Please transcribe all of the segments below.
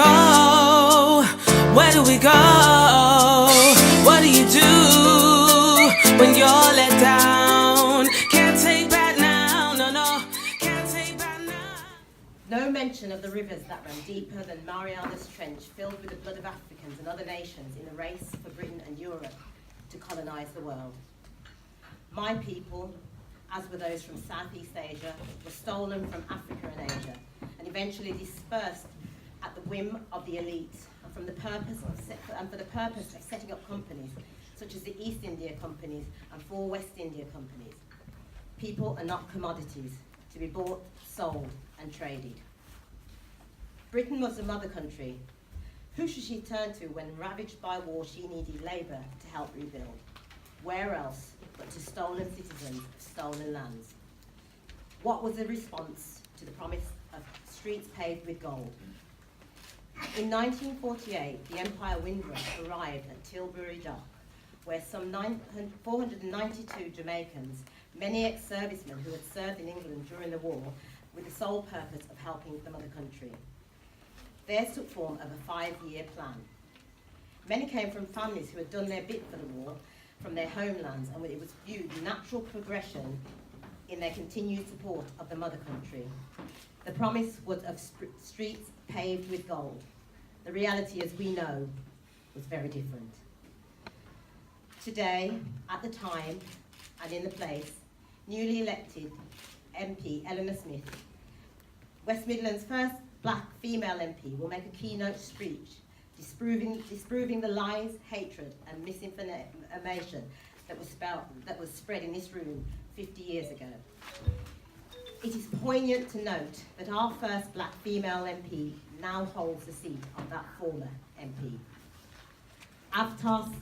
go? Where do we go? What do you do when you're let down? Can't take back now, no, can't take back now. No mention of the rivers that run deeper than Mariana's Trench, filled with the blood of Africans and other nations in the race for Britain and Europe to colonise the world. My people, as were those from Southeast Asia, were stolen from Africa and Asia, and eventually dispersed at the whim of the elite, and for the purpose of setting up companies, such as the East India Companies and 4 West India Companies. People are not commodities to be bought, sold, and traded. Britain was the mother country. Who should she turn to when ravaged by war she needed labour to help rebuild? Where else but to stolen citizens of stolen lands? What was the response to the promise of streets paved with gold? In 1948, the Empire Windrush arrived at Tilbury Dock, where some 492 Jamaicans, many ex-servicemen who had served in England during the war, with the sole purpose of helping the mother country. Theirs took form of a 5-year plan. Many came from families who had done their bit for the war from their homelands, and it was viewed natural progression in their continued support of the mother country. The promise was of streets paved with gold. The reality, as we know, was very different. Today, at the time, and in the place, newly elected MP Eleanor Smith, West Midlands' first black female MP, will make a keynote speech disproving the lies, hatred and misinformation that was spread in this room 50 years ago. It is poignant to note that our first black female MP now holds the seat of that former MP. Avtar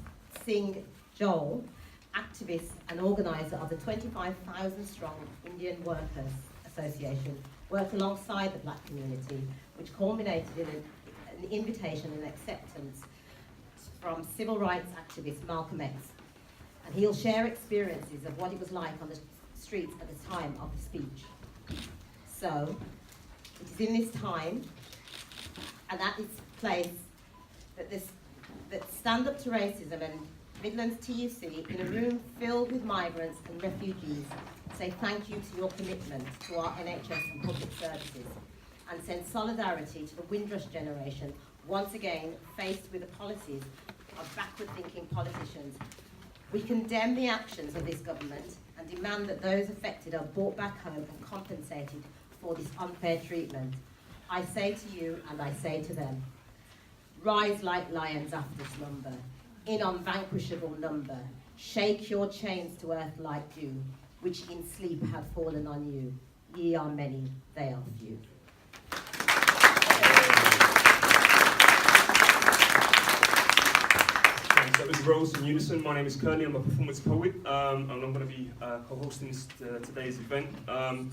Singh Joel, activist and organiser of the 25,000 strong Indian Workers Association, worked alongside the black community, which culminated in an invitation and acceptance from civil rights activist Malcolm X. And he'll share experiences of what it was like on the streets at the time of the speech. So, it is in this time and at this place that Stand Up to Racism and Midlands TUC, in a room filled with migrants and refugees, say thank you to your commitment to our NHS and public services, and send solidarity to the Windrush generation, once again faced with the policies of backward-thinking politicians. We condemn the actions of this government and demand that those affected are brought back home and compensated for this unfair treatment. I say to you, and I say to them, rise like lions after slumber, in unvanquishable number, shake your chains to earth like dew, which in sleep have fallen on you. Ye are many, they are few. That was Rose in Unison. My name is Curly, I'm a performance poet, and I'm going to be co-hosting today's event. I'm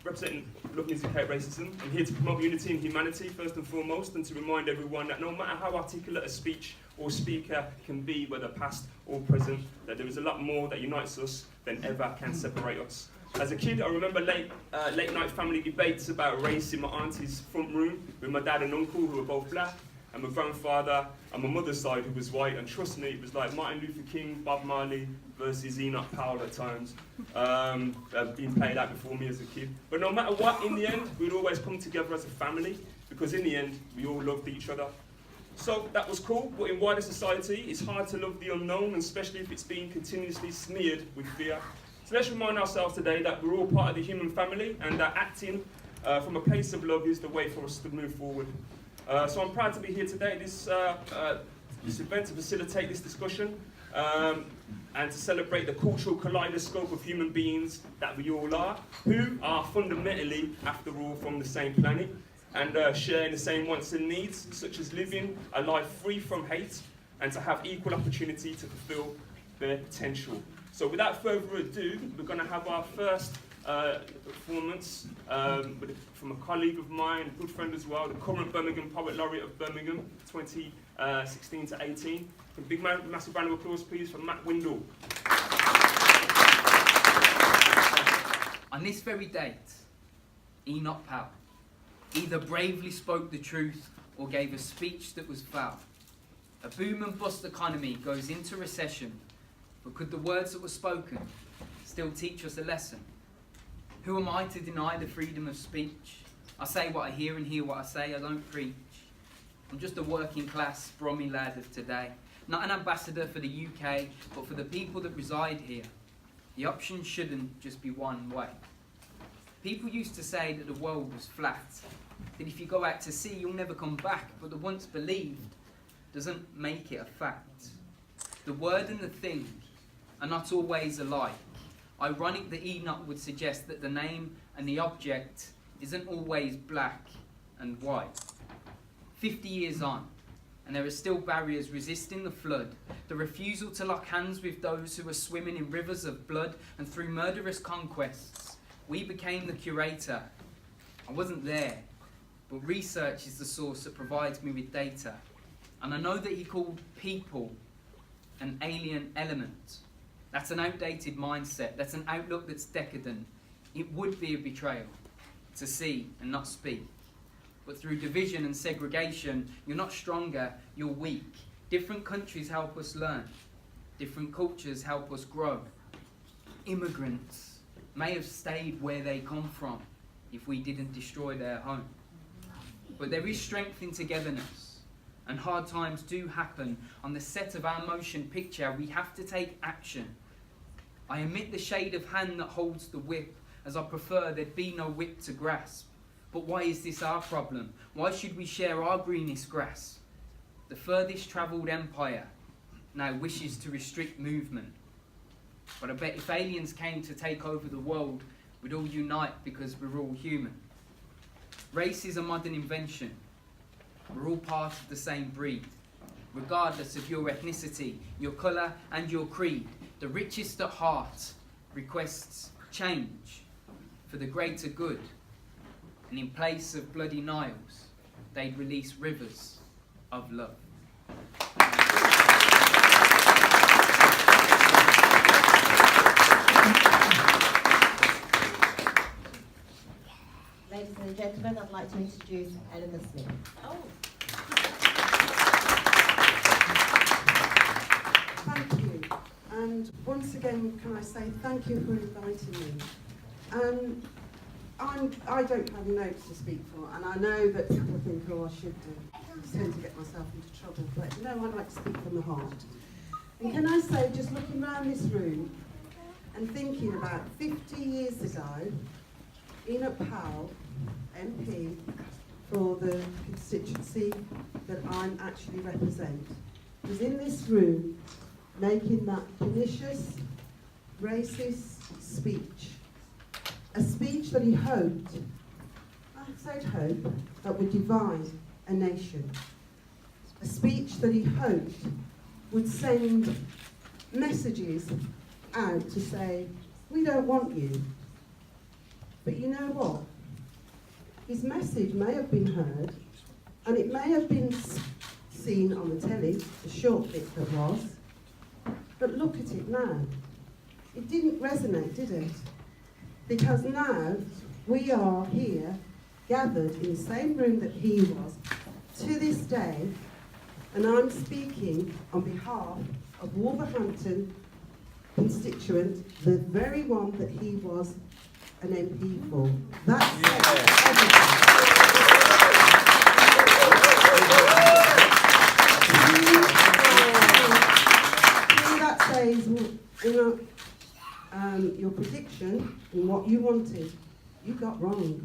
representing Love Music Hate Racism. I'm here to promote unity and humanity, first and foremost, and to remind everyone that no matter how articulate a speech or speaker can be, whether past or present, that there is a lot more that unites us than ever can separate us. As a kid, I remember late night family debates about race in my auntie's front room with my dad and uncle, who were both black, and my grandfather and my mother's side, who was white. And trust me, it was like Martin Luther King, Bob Marley versus Enoch, Powell at times, being played out before me as a kid. But no matter what, in the end, we'd always come together as a family, because in the end, we all loved each other. So that was cool, but in wider society, it's hard to love the unknown, especially if it's being continuously smeared with fear. So let's remind ourselves today that we're all part of the human family, and that acting from a place of love is the way for us to move forward. So I'm proud to be here today at this event to facilitate this discussion and to celebrate the cultural kaleidoscope of human beings that we all are, who are fundamentally, after all, from the same planet and sharing the same wants and needs, such as living a life free from hate and to have equal opportunity to fulfill their potential. So without further ado, we're going to have our first performance from a colleague of mine, a good friend as well, the current Birmingham Poet Laureate of Birmingham, 2016 to 18. A big massive round of applause, please, for Matt Windle. On this very date, Enoch Powell, either bravely spoke the truth or gave a speech that was foul. A boom and bust economy goes into recession, but could the words that were spoken still teach us a lesson? Who am I to deny the freedom of speech? I say what I hear and hear what I say, I don't preach. I'm just a working class, Brommy lad of today. Not an ambassador for the UK, but for the people that reside here. The option shouldn't just be one way. People used to say that the world was flat, that if you go out to sea you'll never come back, but the once believed doesn't make it a fact. The word and the thing are not always alike. Ironic that Enoch would suggest that the name and the object isn't always black and white. 50 years on, and there are still barriers resisting the flood, the refusal to lock hands with those who are swimming in rivers of blood, and through murderous conquests, we became the curator. I wasn't there, but research is the source that provides me with data. And I know that he called people an alien element. That's an outdated mindset. That's an outlook that's decadent. It would be a betrayal to see and not speak. But through division and segregation, you're not stronger, you're weak. Different countries help us learn. Different cultures help us grow. Immigrants may have stayed where they come from if we didn't destroy their home. But there is strength in togetherness, and hard times do happen. On the set of our motion picture, we have to take action. I omit the shade of hand that holds the whip, as I prefer there'd be no whip to grasp. But why is this our problem? Why should we share our greenest grass? The furthest travelled empire now wishes to restrict movement. But I bet if aliens came to take over the world, we'd all unite because we're all human. Race is a modern invention. We're all part of the same breed. Regardless of your ethnicity, your colour and your creed, the richest at heart requests change for the greater good. And in place of bloody Niles, they'd release rivers of love. Ladies and gentlemen, I'd like to introduce Enoch Smith. Thank you. And once again, can I say thank you for inviting me. I don't have notes to speak for, and I know that people think, oh, I should do. I tend to get myself into trouble, but no, I like to speak from the heart. And can I say, just looking around this room and thinking about 50 years ago, Enoch Powell, MP, for the constituency that I actually represent, was in this room making that pernicious, racist speech. A speech that he hoped, I said hope, that would divide a nation. A speech that he hoped would send messages out to say, we don't want you. But you know what? His message may have been heard, and it may have been seen on the telly, the short bit that was, but look at it now. It didn't resonate, did it? Because now we are here, gathered in the same room that he was, to this day, and I'm speaking on behalf of Wolverhampton constituent, the very one that he was an MP for. That's everything. That says, you know, your prediction and what you wanted, you got wrong.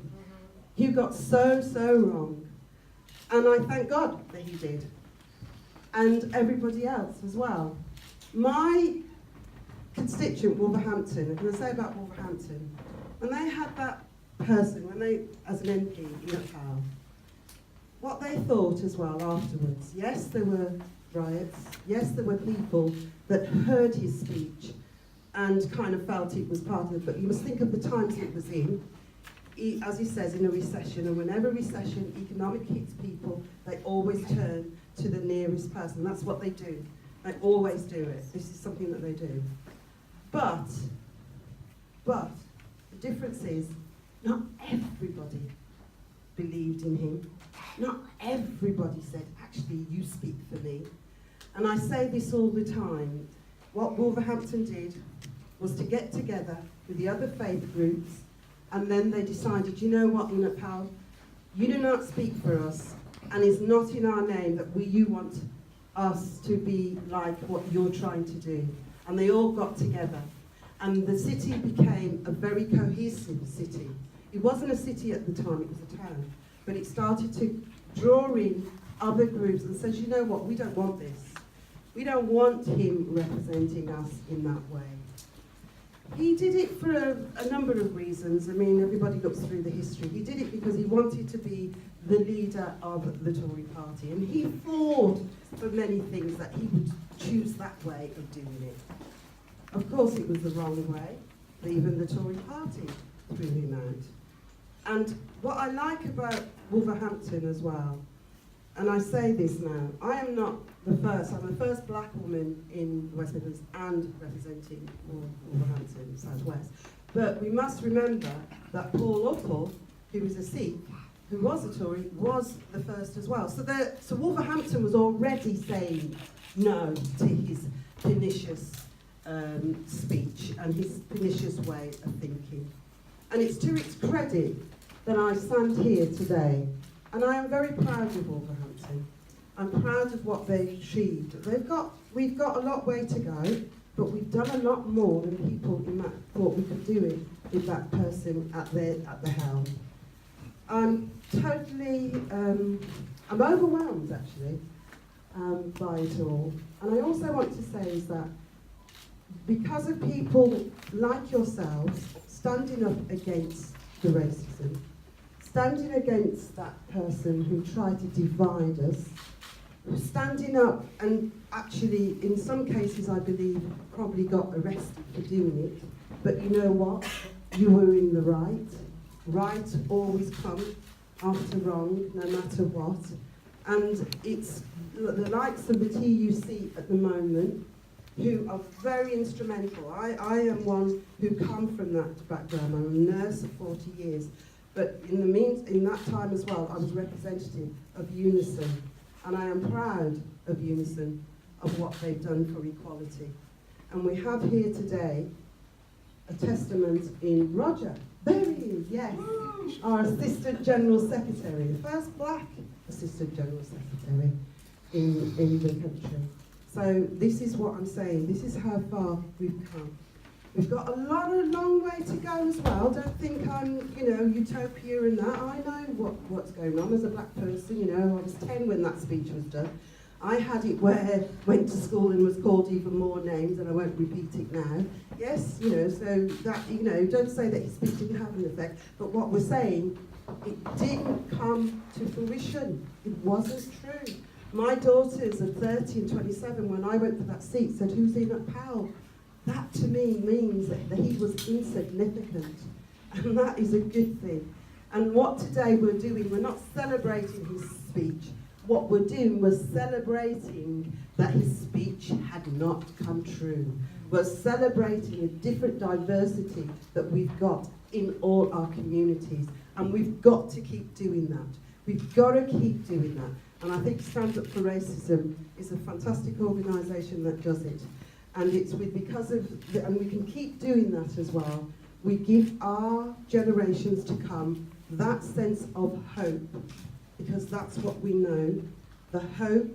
You got so wrong. And I thank God that he did. And everybody else as well. My constituent, Wolverhampton, and can I say about Wolverhampton, when they had that person, as an MP, Enoch Powell, what they thought as well afterwards, yes, there were riots, yes, there were people that heard his speech and kind of felt it was part of it, but you must think of the times it was in. As he says, in a recession, and whenever recession, economic hits people, they always turn to the nearest person. That's what they do. They always do it. This is something that they do. But, the difference is, not everybody believed in him. Not everybody said, actually, you speak for me. And I say this all the time. What Wolverhampton did was to get together with the other faith groups, and then they decided, you know what, Enoch Powell, you do not speak for us, and it's not in our name that you want us to be like what you're trying to do. And they all got together. And the city became a very cohesive city. It wasn't a city at the time, it was a town. But it started to draw in other groups and says, you know what, we don't want this. We don't want him representing us in that way. He did it for a number of reasons. I mean, everybody looks through the history. He did it because he wanted to be the leader of the Tory party. And he fought for many things that he would choose that way of doing it. Of course, it was the wrong way. Even the Tory party threw him out. And what I like about Wolverhampton as well, and I say this now, I am not the first, I'm the first black woman in West Midlands and representing Wolverhampton, South West. But we must remember that Paul Uppal, who was a Sikh, who was a Tory, was the first as well. So Wolverhampton was already saying no to his pernicious speech and his pernicious way of thinking. And it's to its credit that I stand here today. And I am very proud of Wolverhampton. I'm proud of what they've achieved. We've got a lot way to go, but we've done a lot more than people thought we could do it with that person at the helm. I'm totally, I'm overwhelmed actually by it all. And I also want to say is that because of people like yourselves standing up against the racism, standing against that person who tried to divide us, standing up and actually, in some cases, I believe, probably got arrested for doing it. But you know what? You were in the right. Right always comes after wrong, no matter what. And it's the likes of the TUC at the moment who are very instrumental. I am one who come from that background. I'm a nurse for 40 years. But in that time as well, I was representative of Unison. And I am proud of Unison, of what they've done for equality. And we have here today a testament in Roger. There he is, yes. Our Assistant General Secretary, the first black Assistant General Secretary in the country. So this is what I'm saying. This is how far we've come. We've got a long way to go as well. Don't think I'm, utopia and that. I know what's going on as a black person. I was 10 when that speech was done. I had it where I went to school and was called even more names, and I won't repeat it now. Yes, so that, don't say that his speech didn't have an effect, but what we're saying, it didn't come to fruition. It wasn't true. My daughters at 30 and 27, when I went for that seat, said, "Who's Enoch Powell?" That to me means that he was insignificant, and that is a good thing. And what today we're doing, we're not celebrating his speech. What we're doing, we're celebrating that his speech had not come true. We're celebrating a different diversity that we've got in all our communities, and we've got to keep doing that. We've got to keep doing that. And I think Stand Up for Racism is a fantastic organisation that does it. And it's and we can keep doing that as well. We give our generations to come that sense of hope, because that's what we know, the hope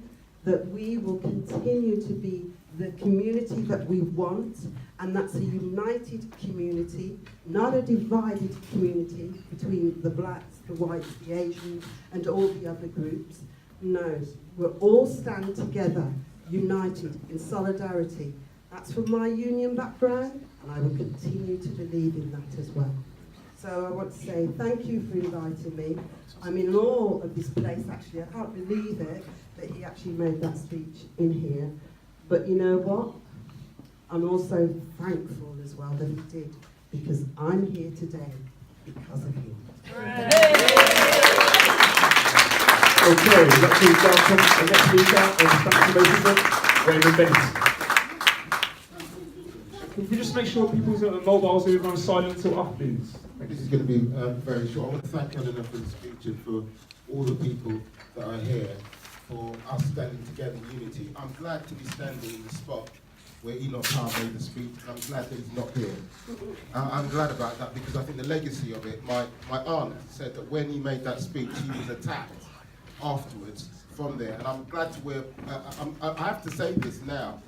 that we will continue to be the community that we want, and that's a united community, not a divided community between the blacks, the whites, the Asians, and all the other groups. No, we'll all stand together, united in solidarity. That's from my union background, and I will continue to believe in that as well. So I want to say thank you for inviting me. I'm in awe of this place, actually. I can't believe it that he actually made that speech in here. But you know what? I'm also thankful as well that he did, because I'm here today because of him. Okay, let's move down to the next speaker on transformation, Raymond Bennett. Can you just make sure people's mobiles are either on silent or off, please? This is going to be very short. I want to thank Eleanor for the speech and for all the people that are here, for us standing together in unity. I'm glad to be standing in the spot where Enoch Powell made the speech, and I'm glad that he's not here. I'm glad about that because I think the legacy of it, my aunt said that when he made that speech, he was attacked afterwards from there, and I'm glad to where, I have to say this now,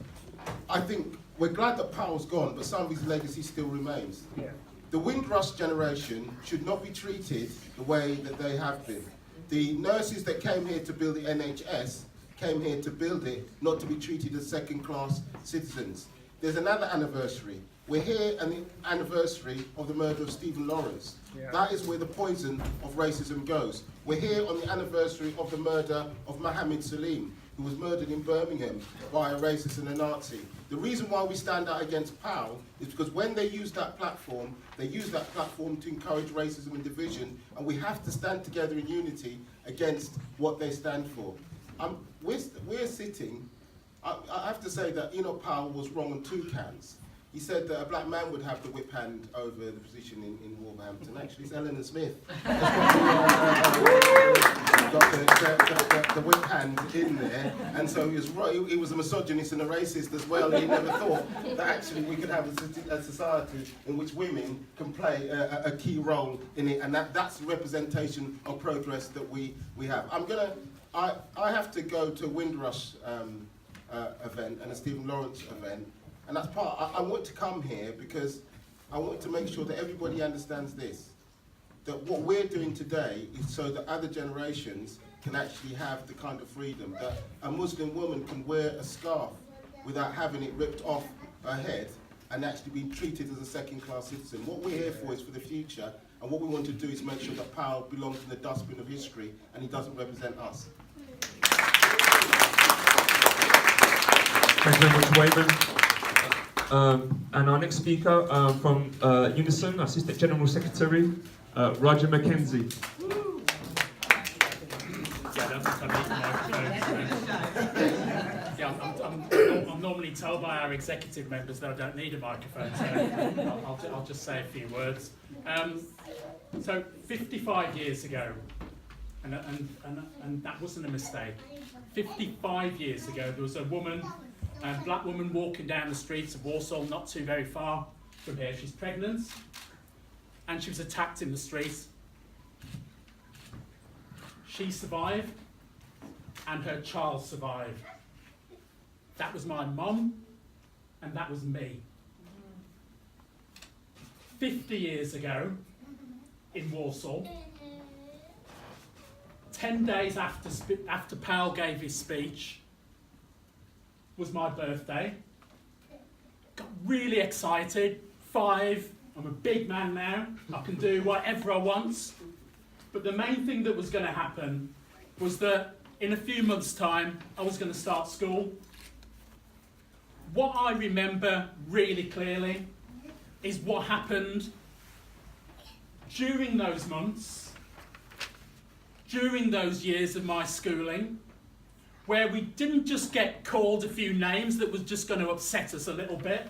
I think we're glad that Powell's gone, but some of his legacy still remains. Yeah. The Windrush generation should not be treated the way that they have been. The nurses that came here to build the NHS came here to build it, not to be treated as second-class citizens. There's another anniversary. We're here on the anniversary of the murder of Stephen Lawrence. Yeah. That is where the poison of racism goes. We're here on the anniversary of the murder of Mohammed Salim, who was murdered in Birmingham by a racist and a Nazi. The reason why we stand out against Powell is because when they use that platform, they use that platform to encourage racism and division, and we have to stand together in unity against what they stand for. We're sitting, I have to say that Enoch Powell was wrong on two counts. He said that a black man would have the whip hand over the position in Wolverhampton. Actually, it's Eleanor Smith. Got the whip hand in there, and so he was right. He was a misogynist and a racist as well. He never thought that actually we could have a society in which women can play a key role in it, and that's the representation of progress that we have. I have to go to a Windrush event and a Stephen Lawrence event, and that's part. I want to come here because I want to make sure that everybody understands this, that what we're doing today is so that other generations can actually have the kind of freedom that a Muslim woman can wear a scarf without having it ripped off her head and actually being treated as a second-class citizen. What we're here for is for the future, and what we want to do is make sure that Powell belongs in the dustbin of history and he doesn't represent us. Thank you very much, Wayman. And our next speaker from Unison, Assistant General Secretary, Roger Mackenzie. I'm normally told by our executive members that I don't need a microphone, so I'll just say a few words. So 55 years ago, and that wasn't a mistake. 55 years ago, there was a woman, a black woman walking down the streets of Warsaw, not too very far from here. She's pregnant, and she was attacked in the streets. She survived, and her child survived. That was my mum, and that was me. 50 years ago, in Warsaw, 10 days after Powell gave his speech, was my birthday. Got really excited. 5, I'm a big man now, I can do whatever I want. But the main thing that was going to happen was that in a few months' time, I was going to start school. What I remember really clearly is what happened during those months, during those years of my schooling, where we didn't just get called a few names that was just going to upset us a little bit,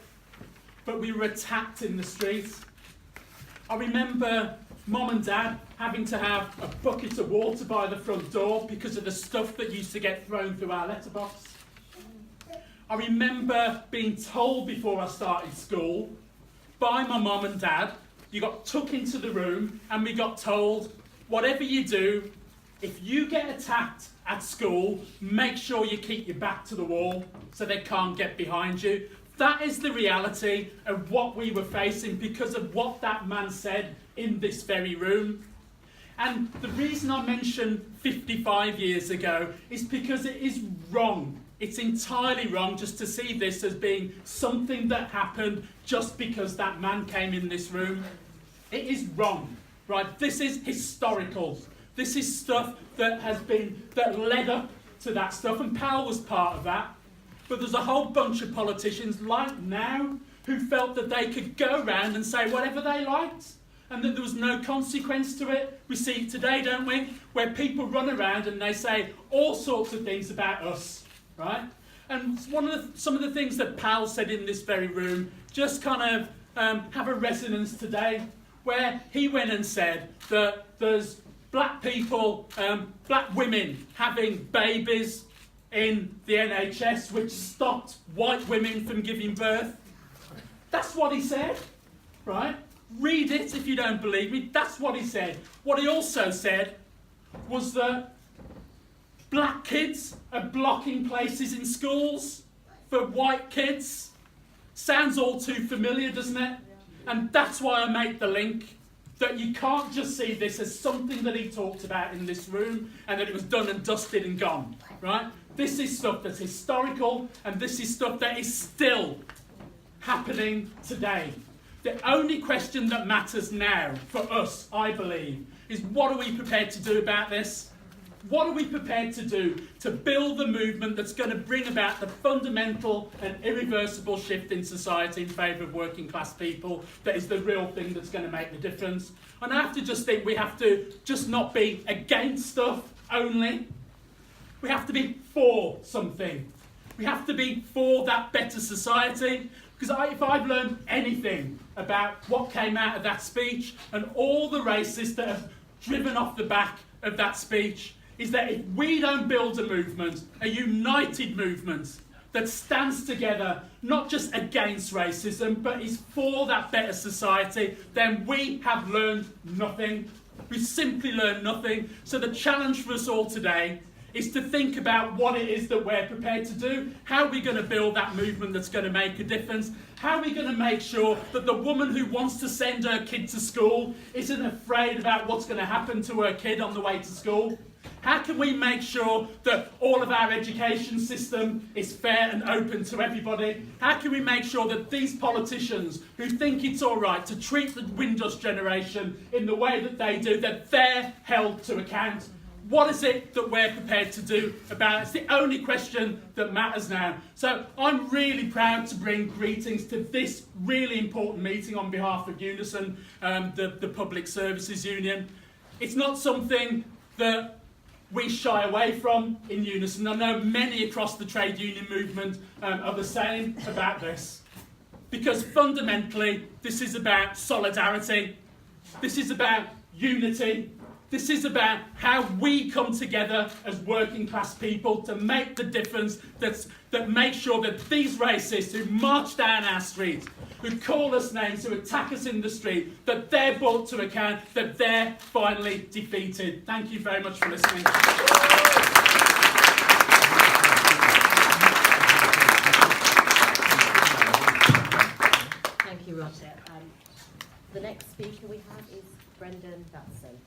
but we were attacked in the streets. I remember Mum and Dad having to have a bucket of water by the front door because of the stuff that used to get thrown through our letterbox. I remember being told before I started school by my mum and dad, you got took into the room and we got told, whatever you do, if you get attacked at school, make sure you keep your back to the wall so they can't get behind you. That is the reality of what we were facing because of what that man said in this very room. And the reason I mention 55 years ago is because it is wrong. It's entirely wrong just to see this as being something that happened just because that man came in this room. It is wrong, right? This is historical. This is stuff that led up to that stuff, and Powell was part of that. But there's a whole bunch of politicians like now who felt that they could go around and say whatever they liked and that there was no consequence to it. We see it today, don't we? Where people run around and they say all sorts of things about us, right? And some of the things that Powell said in this very room just kind of have a resonance today. where he went and said that there's black people, black women having babies in the NHS, which stopped white women from giving birth. That's what he said, right? Read it if you don't believe me. That's what he said. What he also said was that black kids are blocking places in schools for white kids. Sounds all too familiar, doesn't it? And that's why I make the link, that you can't just see this as something that he talked about in this room and that it was done and dusted and gone, right? This is stuff that's historical, and this is stuff that is still happening today. The only question that matters now for us, I believe, is what are we prepared to do about this? What are we prepared to do to build the movement that's going to bring about the fundamental and irreversible shift in society in favour of working class people that is the real thing that's going to make the difference? And I have to just think we have to just not be against stuff only. We have to be for something. We have to be for that better society. Because if I've learned anything about what came out of that speech and all the racists that have driven off the back of that speech, is that if we don't build a movement, a united movement that stands together, not just against racism, but is for that better society, then we have learned nothing. We've simply learned nothing. So the challenge for us all today is to think about what it is that we're prepared to do. How are we going to build that movement that's going to make a difference? How are we going to make sure that the woman who wants to send her kid to school isn't afraid about what's going to happen to her kid on the way to school? How can we make sure that all of our education system is fair and open to everybody? How can we make sure that these politicians who think it's all right to treat the Windus generation in the way that they do, that they're held to account? What is it that we're prepared to do about it? It's the only question that matters now. So I'm really proud to bring greetings to this really important meeting on behalf of Unison, the Public Services Union. It's not something that we shy away from in Unison. I know many across the trade union movement are the same about this. Because fundamentally, this is about solidarity. This is about unity. This is about how we come together as working class people to make the difference that makes sure that these racists who march down our streets, who call us names, who attack us in the street, that they're brought to account, that they're finally defeated. Thank you very much for listening. Thank you, Roger. The next speaker we have is Brendan Batson.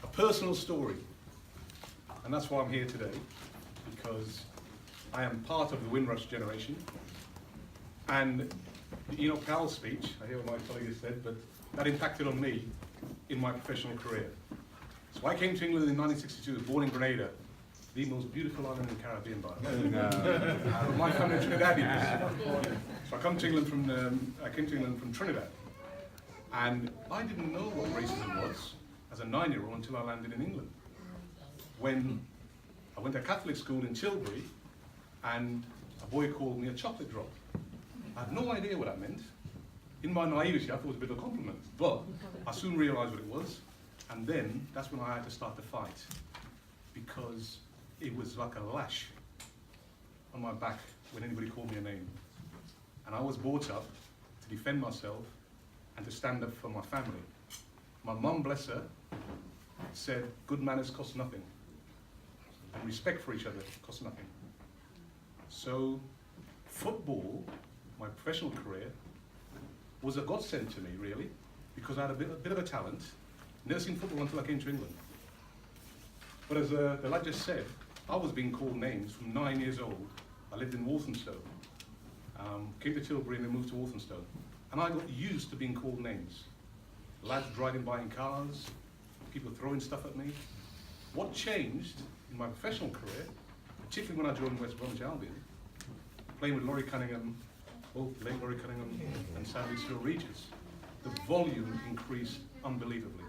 A personal story, and that's why I'm here today, because I am part of the Windrush generation, and the Enoch Powell speech, I hear what my colleague has said, but that impacted on me in my professional career. So I came to England in 1962, born in Grenada, the most beautiful island in the Caribbean, by the way. My family are Trinidadians. So I came to England from Trinidad. And I didn't know what racism was as a 9-year-old until I landed in England. When I went to Catholic school in Tilbury, and a boy called me a chocolate drop. I had no idea what that meant. In my naivety, I thought it was a bit of a compliment. But I soon realised what it was. And then, that's when I had to start the fight. Because it was like a lash on my back when anybody called me a name. And I was brought up to defend myself and to stand up for my family. My mum, bless her, said good manners cost nothing and respect for each other costs nothing. So football, my professional career, was a godsend to me, really, because I had a bit of a talent. Never seen football until I came to England. But as the lad just said, I was being called names from 9 years old. I lived in Walthamstow. Came to Tilbury and then moved to Walthamstow. And I got used to being called names. Lads driving by in cars, people throwing stuff at me. What changed in my professional career, particularly when I joined West Bromwich Albion, playing with Laurie Cunningham, both late Laurie Cunningham and sadly still Regis, the volume increased unbelievably.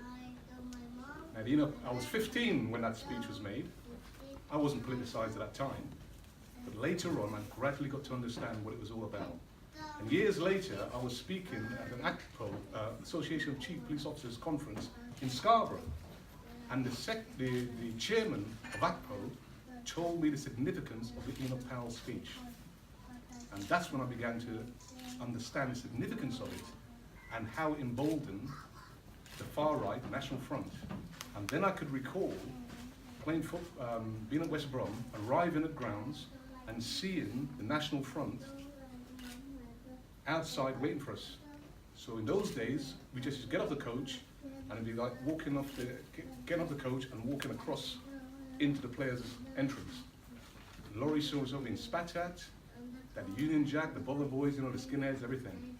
Now, I was 15 when that speech was made. I wasn't politicised at that time, but later on, I gradually got to understand what it was all about. And years later, I was speaking at an ACPO, Association of Chief Police Officers Conference in Scarborough. And the chairman of ACPO told me the significance of the Enoch Powell speech. And that's when I began to understand the significance of it and how it emboldened the far right, the National Front. And then I could recall playing being at West Brom, arriving at grounds and seeing the National Front outside waiting for us. So in those days, we just used to get off the coach and it'd be like getting off the coach and walking across into the players' entrance. Lorry shows up being spat at, that the Union Jack, the Bother Boys, you know, the skinheads, everything.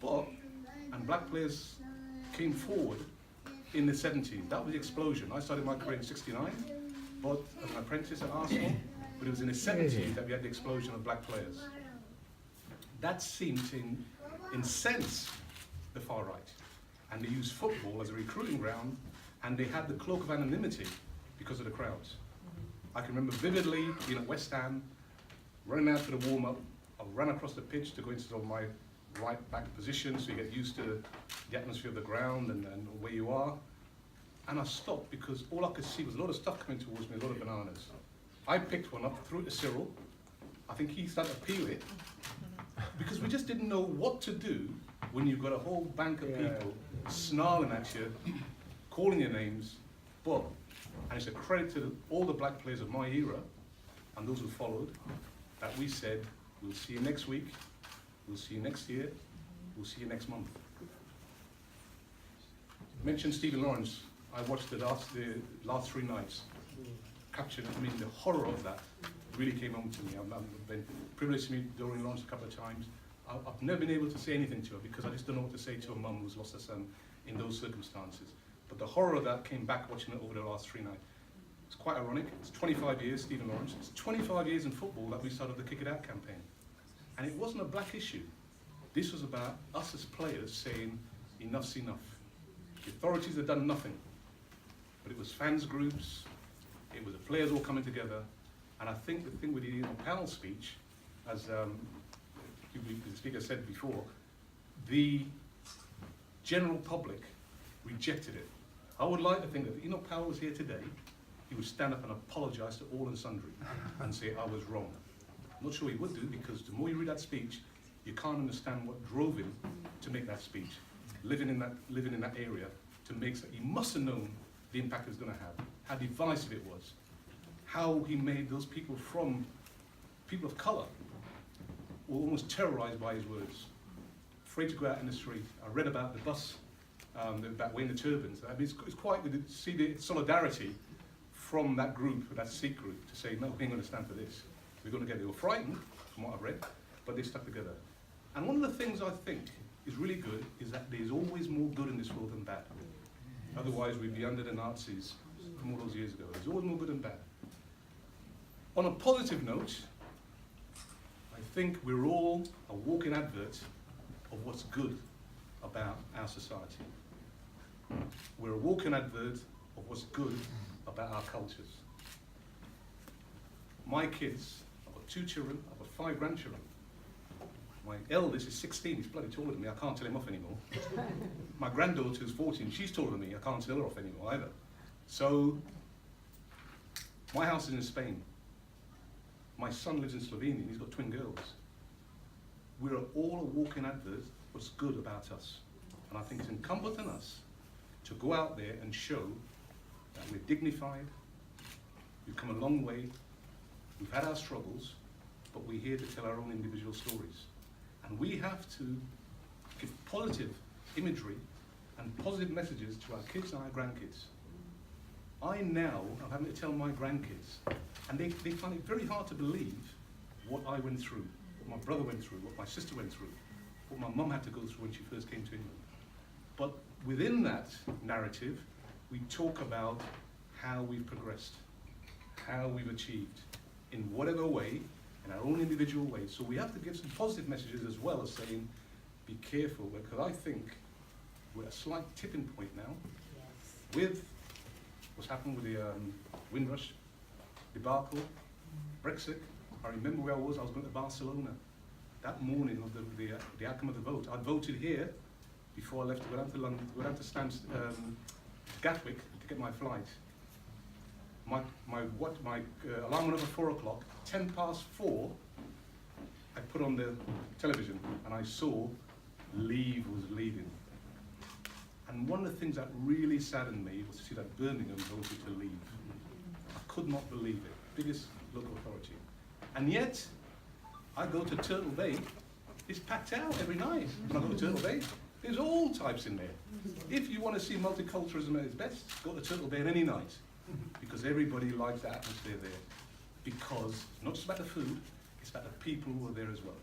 And black players came forward in the 70s. That was the explosion. I started my career in '69, but as an apprentice at Arsenal, but it was in the 70s that we had the explosion of black players. That seemed to incense the far right. And they used football as a recruiting ground, and they had the cloak of anonymity because of the crowds. I can remember vividly being at West Ham, running out for the warm-up. I ran across the pitch to go into sort of my right back position, so you get used to the atmosphere of the ground and where you are. And I stopped because all I could see was a lot of stuff coming towards me, a lot of bananas. I picked one up, threw it to Cyril. I think he started to peel it, because we just didn't know what to do when you've got a whole bank of people snarling at you, calling your names. And it's a credit to all the black players of my era and those who followed that we said, we'll see you next week, we'll see you next year, we'll see you next month. Mentioned Stephen Lawrence. I watched the last 3 nights. Captured, the horror of that really came home to me. I've been privileged to meet Doreen Lawrence a couple of times. I've never been able to say anything to her because I just don't know what to say to a mum who's lost her son in those circumstances. But the horror of that came back watching it over the last 3 nights. It's quite ironic. It's 25 years, Stephen Lawrence. It's 25 years in football that we started the Kick It Out campaign. And it wasn't a black issue. This was about us as players saying, enough's enough. The authorities had done nothing. But it was fans groups, it was the players all coming together. And I think the thing with the Enoch Powell speech, as the speaker said before, the general public rejected it. I would like to think that if Enoch Powell was here today, he would stand up and apologise to all and sundry and say, I was wrong. I'm not sure he would do, because the more you read that speech, you can't understand what drove him to make that speech. Living in that area, to make so, he must have known the impact it was going to have, how divisive it was, how he made those people from people of colour were almost terrorised by his words, afraid to go out in the street. I read about the bus, about wearing the turbans. I mean, it's quite good to see the solidarity from that group, that Sikh group, to say, no, we ain't going to stand for this. We're going to get it. They were frightened, from what I've read, but they stuck together. And one of the things I think is really good is that there's always more good in this world than bad. Otherwise, we'd be under the Nazis from all those years ago. There's always more good than bad. On a positive note, I think we're all a walking advert of what's good about our society. We're a walking advert of what's good about our cultures. My kids, I've got 2 children, I've got 5 grandchildren. My eldest is 16, he's bloody taller than me, I can't tell him off anymore. My granddaughter who's 14, she's taller than me, I can't tell her off anymore either. So, my house is in Spain. My son lives in Slovenia, and he's got twin girls. We're all a walking advert of what's good about us. And I think it's incumbent on us to go out there and show that we're dignified, we've come a long way, we've had our struggles, but we're here to tell our own individual stories. And we have to give positive imagery and positive messages to our kids and our grandkids. I'm having to tell my grandkids, and they find it very hard to believe what I went through, what my brother went through, what my sister went through, what my mum had to go through when she first came to England. But within that narrative, we talk about how we've progressed, how we've achieved, in whatever way, in our own individual way. So we have to give some positive messages as well as saying, be careful, because I think we're at a slight tipping point now with what's happened with the Windrush debacle, Brexit, I remember where I was going to Barcelona. That morning of the outcome of the vote, I'd voted here before I left to go down to London, to go down to Gatwick to get my flight. My alarm went off at 4 o'clock. 10 past 4, I put on the television and I saw Leave was leaving. And one of the things that really saddened me was to see that Birmingham voted to leave. I could not believe it. Biggest local authority. And yet, I go to Turtle Bay, it's packed out every night. When I go to Turtle Bay, there's all types in there. If you want to see multiculturalism at its best, go to Turtle Bay on any night. Because everybody likes the atmosphere there. Because, not just about the food, it's about the people who are there as well.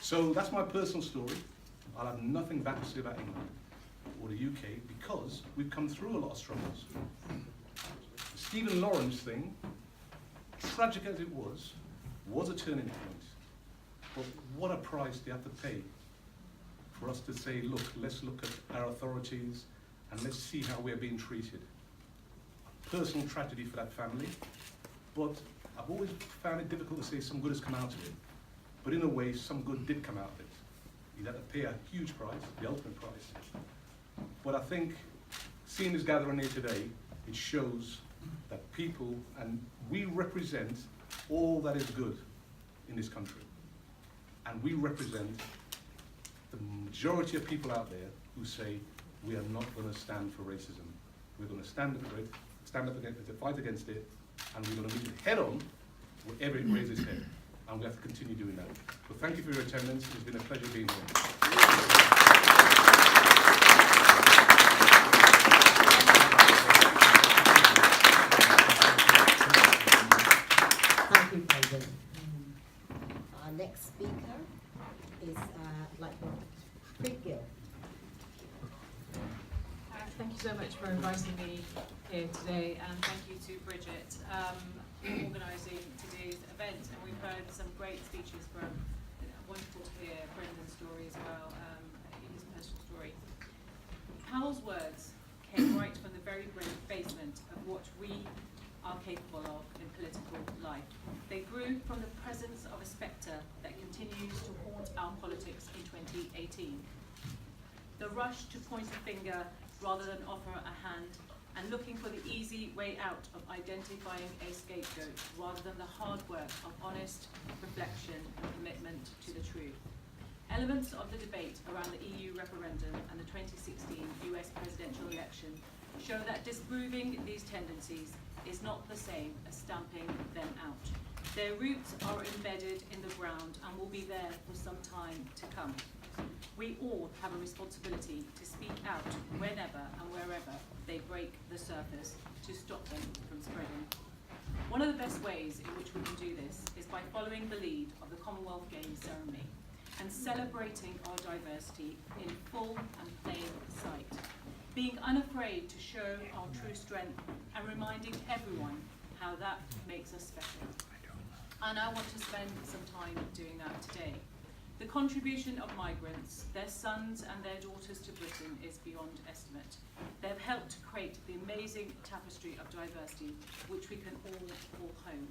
So that's my personal story. I'll have nothing bad to say about England or the UK because we've come through a lot of struggles. The Stephen Lawrence thing, tragic as it was a turning point. But what a price they have to pay for us to say, look, let's look at our authorities and let's see how we're being treated. Personal tragedy for that family, but I've always found it difficult to say some good has come out of it. But in a way, some good did come out of it. You had to pay a huge price, the ultimate price. But I think seeing this gathering here today, it shows that people, and we represent all that is good in this country. And we represent the majority of people out there who say we are not going to stand for racism. We're going to stand up against it, fight against it, and we're going to meet it head on wherever it raises its head. And we have to continue doing that. So thank you for your attendance. It's been a pleasure being here. Thank you, President. Our next speaker is Big Gill. Thank you so much for inviting me here today, and thank you to Bridget for organising today's event. And we've heard some great speeches from, wonderful to hear Brendan's story as well, his personal story. Powell's words came right from the very basement of what we are capable of in political life. They grew from the presence of a spectre that continues to haunt our politics in 2018. The rush to point a finger rather than offer a hand, and looking for the easy way out of identifying a scapegoat rather than the hard work of honest reflection and commitment to the truth. Elements of the debate around the EU referendum and the 2016 US presidential election show that disproving these tendencies is not the same as stamping them out. Their roots are embedded in the ground and will be there for some time to come. We all have a responsibility to speak out whenever and wherever they break the surface to stop them from spreading. One of the best ways in which we can do this is by following the lead of the Commonwealth Games ceremony and celebrating our diversity in full and plain sight. Being unafraid to show our true strength and reminding everyone how that makes us special. And I want to spend some time doing that today. The contribution of migrants, their sons and their daughters to Britain is beyond estimate. They've helped to create the amazing tapestry of diversity which we can all call home.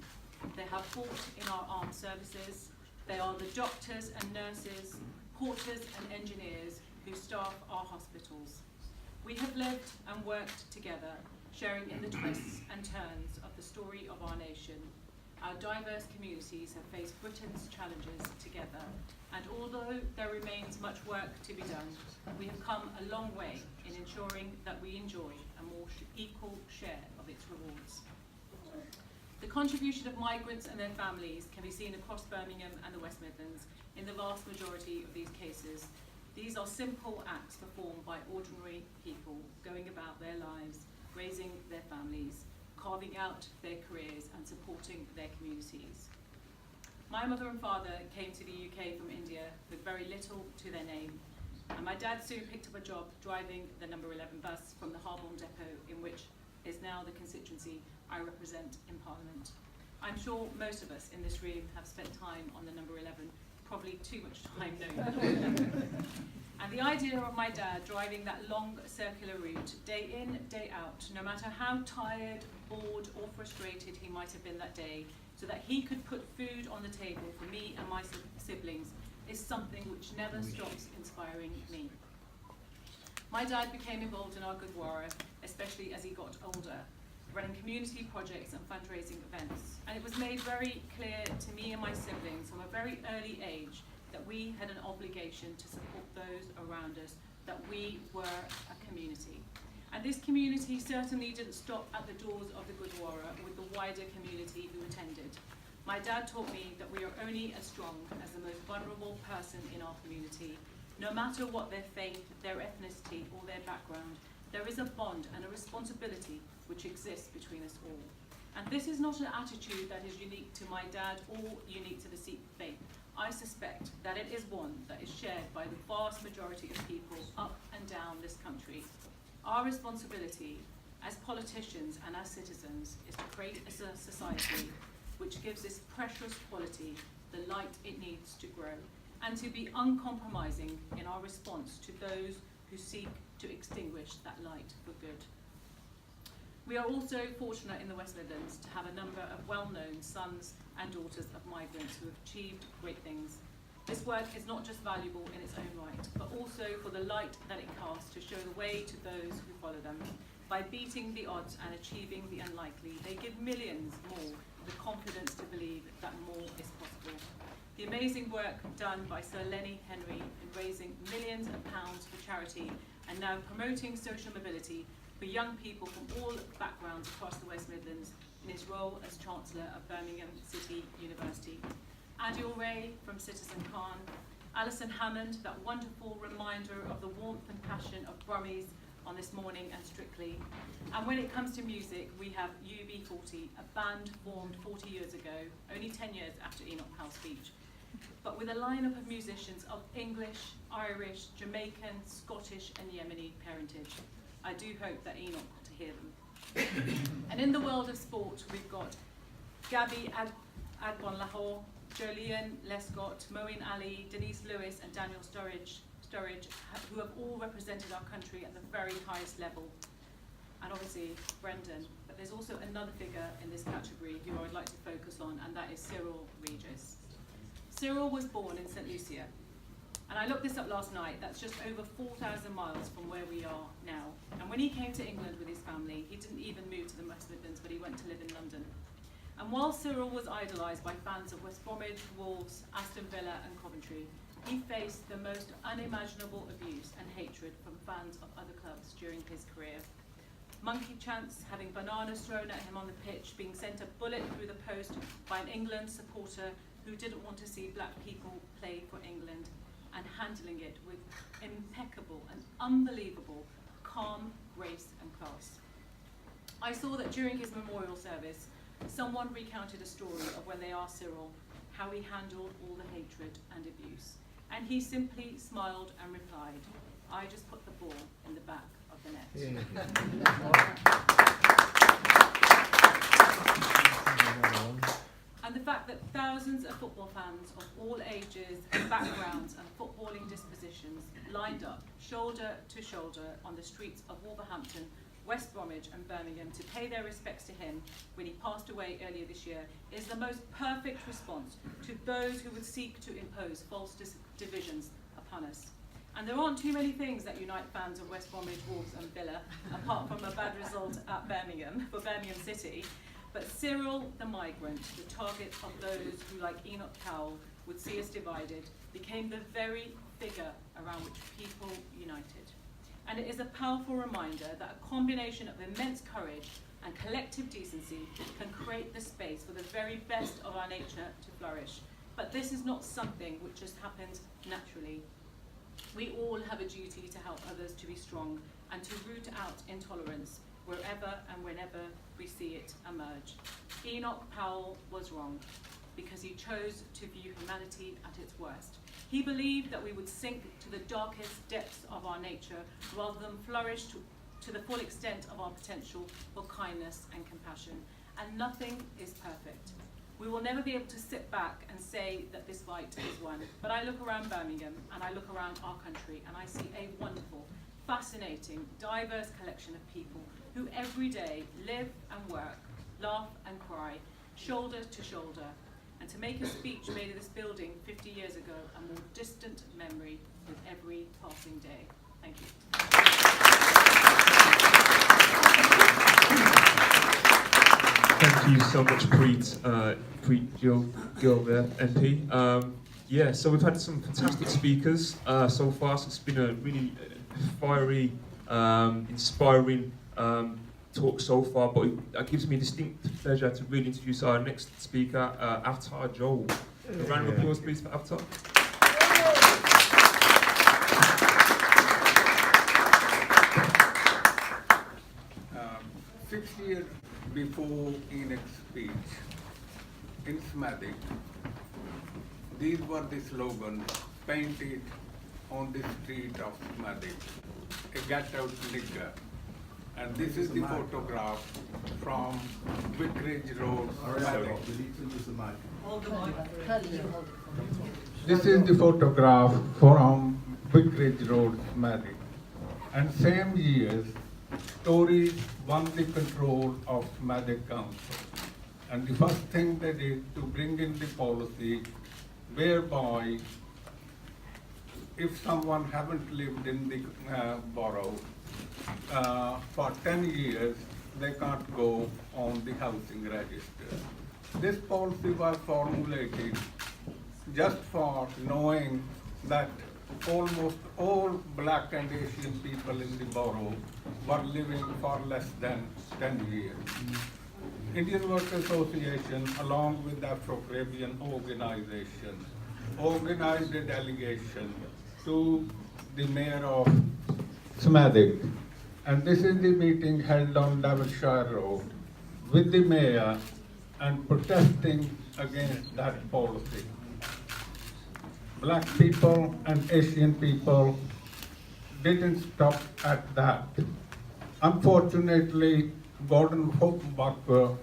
They have fought in our armed services. They are the doctors and nurses, porters and engineers who staff our hospitals. We have lived and worked together, sharing in the twists and turns of the story of our nation. Our diverse communities have faced Britain's challenges together, and although there remains much work to be done, we have come a long way in ensuring that we enjoy a more equal share of its rewards. The contribution of migrants and their families can be seen across Birmingham and the West Midlands in the vast majority of these cases. These are simple acts performed by ordinary people going about their lives, raising their families, carving out their careers and supporting their communities. My mother and father came to the UK from India with very little to their name, and my dad soon picked up a job driving the number 11 bus from the Harborne depot, in which is now the constituency I represent in Parliament. I'm sure most of us in this room have spent time on the number 11, probably too much time knowing the number 11. And the idea of my dad driving that long circular route, day in, day out, no matter how tired, bored or frustrated he might have been that day, so that he could put food on the table for me and my siblings is something which never stops inspiring me. My dad became involved in our Gurdwara, especially as he got older, running community projects and fundraising events. And it was made very clear to me and my siblings from a very early age that we had an obligation to support those around us, that we were a community. And this community certainly didn't stop at the doors of the Gurdwara with the wider community who attended. My dad taught me that we are only as strong as the most vulnerable person in our community. No matter what their faith, their ethnicity, or their background, there is a bond and a responsibility which exists between us all. And this is not an attitude that is unique to my dad or unique to the Sikh faith. I suspect that it is one that is shared by the vast majority of people up and down this country. Our responsibility as politicians and as citizens is to create a society which gives this precious quality the light it needs to grow, and to be uncompromising in our response to those who seek to extinguish that light for good. We are also fortunate in the West Midlands to have a number of well-known sons and daughters of migrants who have achieved great things. This work is not just valuable in its own right, but also for the light that it casts to show the way to those who follow them. By beating the odds and achieving the unlikely, they give millions more the confidence to believe that more is possible. The amazing work done by Sir Lenny Henry in raising millions of pounds for charity and now promoting social mobility for young people from all backgrounds across the West Midlands in his role as Chancellor of Birmingham City University. Adil Ray from Citizen Khan, Alison Hammond, that wonderful reminder of the warmth and passion of Brummies on This Morning and Strictly. And when it comes to music, we have UB40, a band formed 40 years ago, only 10 years after Enoch Powell's speech, but with a lineup of musicians of English, Irish, Jamaican, Scottish and Yemeni parentage. I do hope that Enoch got to hear them. And in the world of sport, we've got Gabby Adbon-Lahore, Jolien Lescott, Moeen Ali, Denise Lewis and Daniel Sturridge, who have all represented our country at the very highest level. And obviously Brendan, but there's also another figure in this category who I'd like to focus on, and that is Cyril Regis. Cyril was born in St. Lucia, and I looked this up last night. That's just over 4,000 miles from where we are now. And when he came to England with his family, he didn't even move to the West Midlands, but he went to live in London. And while Cyril was idolised by fans of West Bromwich, Wolves, Aston Villa and Coventry, he faced the most unimaginable abuse and hatred from fans of other clubs during his career. Monkey chants, having bananas thrown at him on the pitch, being sent a bullet through the post by an England supporter who didn't want to see black people play for England, and handling it with impeccable and unbelievable calm, grace and class. I saw that during his memorial service, someone recounted a story of when they asked Cyril how he handled all the hatred and abuse. And he simply smiled and replied, "I just put the ball in the back of the net." And the fact that thousands of football fans of all ages, backgrounds and footballing dispositions lined up shoulder to shoulder on the streets of Wolverhampton, West Bromwich and Birmingham to pay their respects to him when he passed away earlier this year is the most perfect response to those who would seek to impose false divisions upon us. And there aren't too many things that unite fans of West Bromwich, Wolves and Villa, apart from a bad result at Birmingham, for Birmingham City. But Cyril the migrant, the target of those who, like Enoch Powell, would see us divided, became the very figure around which people united. And it is a powerful reminder that a combination of immense courage and collective decency can create the space for the very best of our nature to flourish. But this is not something which just happens naturally. We all have a duty to help others to be strong and to root out intolerance wherever and whenever we see it emerge. Enoch Powell was wrong because he chose to view humanity at its worst. He believed that we would sink to the darkest depths of our nature rather than flourish to the full extent of our potential for kindness and compassion. And nothing is perfect. We will never be able to sit back and say that this fight is won. But I look around Birmingham and I look around our country and I see a wonderful, fascinating, diverse collection of people who every day live and work, laugh and cry, shoulder to shoulder, and to make a speech made in this building 50 years ago a more distant memory with every passing day. Thank you. Thank you so much, Preet Gill there, MP. Yeah, so we've had some fantastic speakers so far. So it's been a really fiery, inspiring talk so far. But it gives me a distinct pleasure to really introduce our next speaker, Avatar Joel. A round of applause, please, for Avatar. 6 years before Enoch's speech in Smathwick, these were the slogans painted on the street of Smathwick: a get out nigger. And this is the photograph from Vicarage Road, Smathwick. This is the photograph from Vicarage Road, Smathwick. And same years, Tories won the control of Smathwick Council. And the first thing they did to bring in the policy whereby if someone haven't lived in the borough for 10 years, they can't go on the housing register. This policy was formulated just for knowing that almost all black and Asian people in the borough were living for less than 10 years. Indian Workers Association, along with Afro-Caribbean organizations, organized a delegation to the mayor of Smathwick. And this is the meeting held on Devonshire Road with the mayor and protesting against that policy. Black people and Asian people didn't stop at that. Unfortunately, Gordon Hochbacher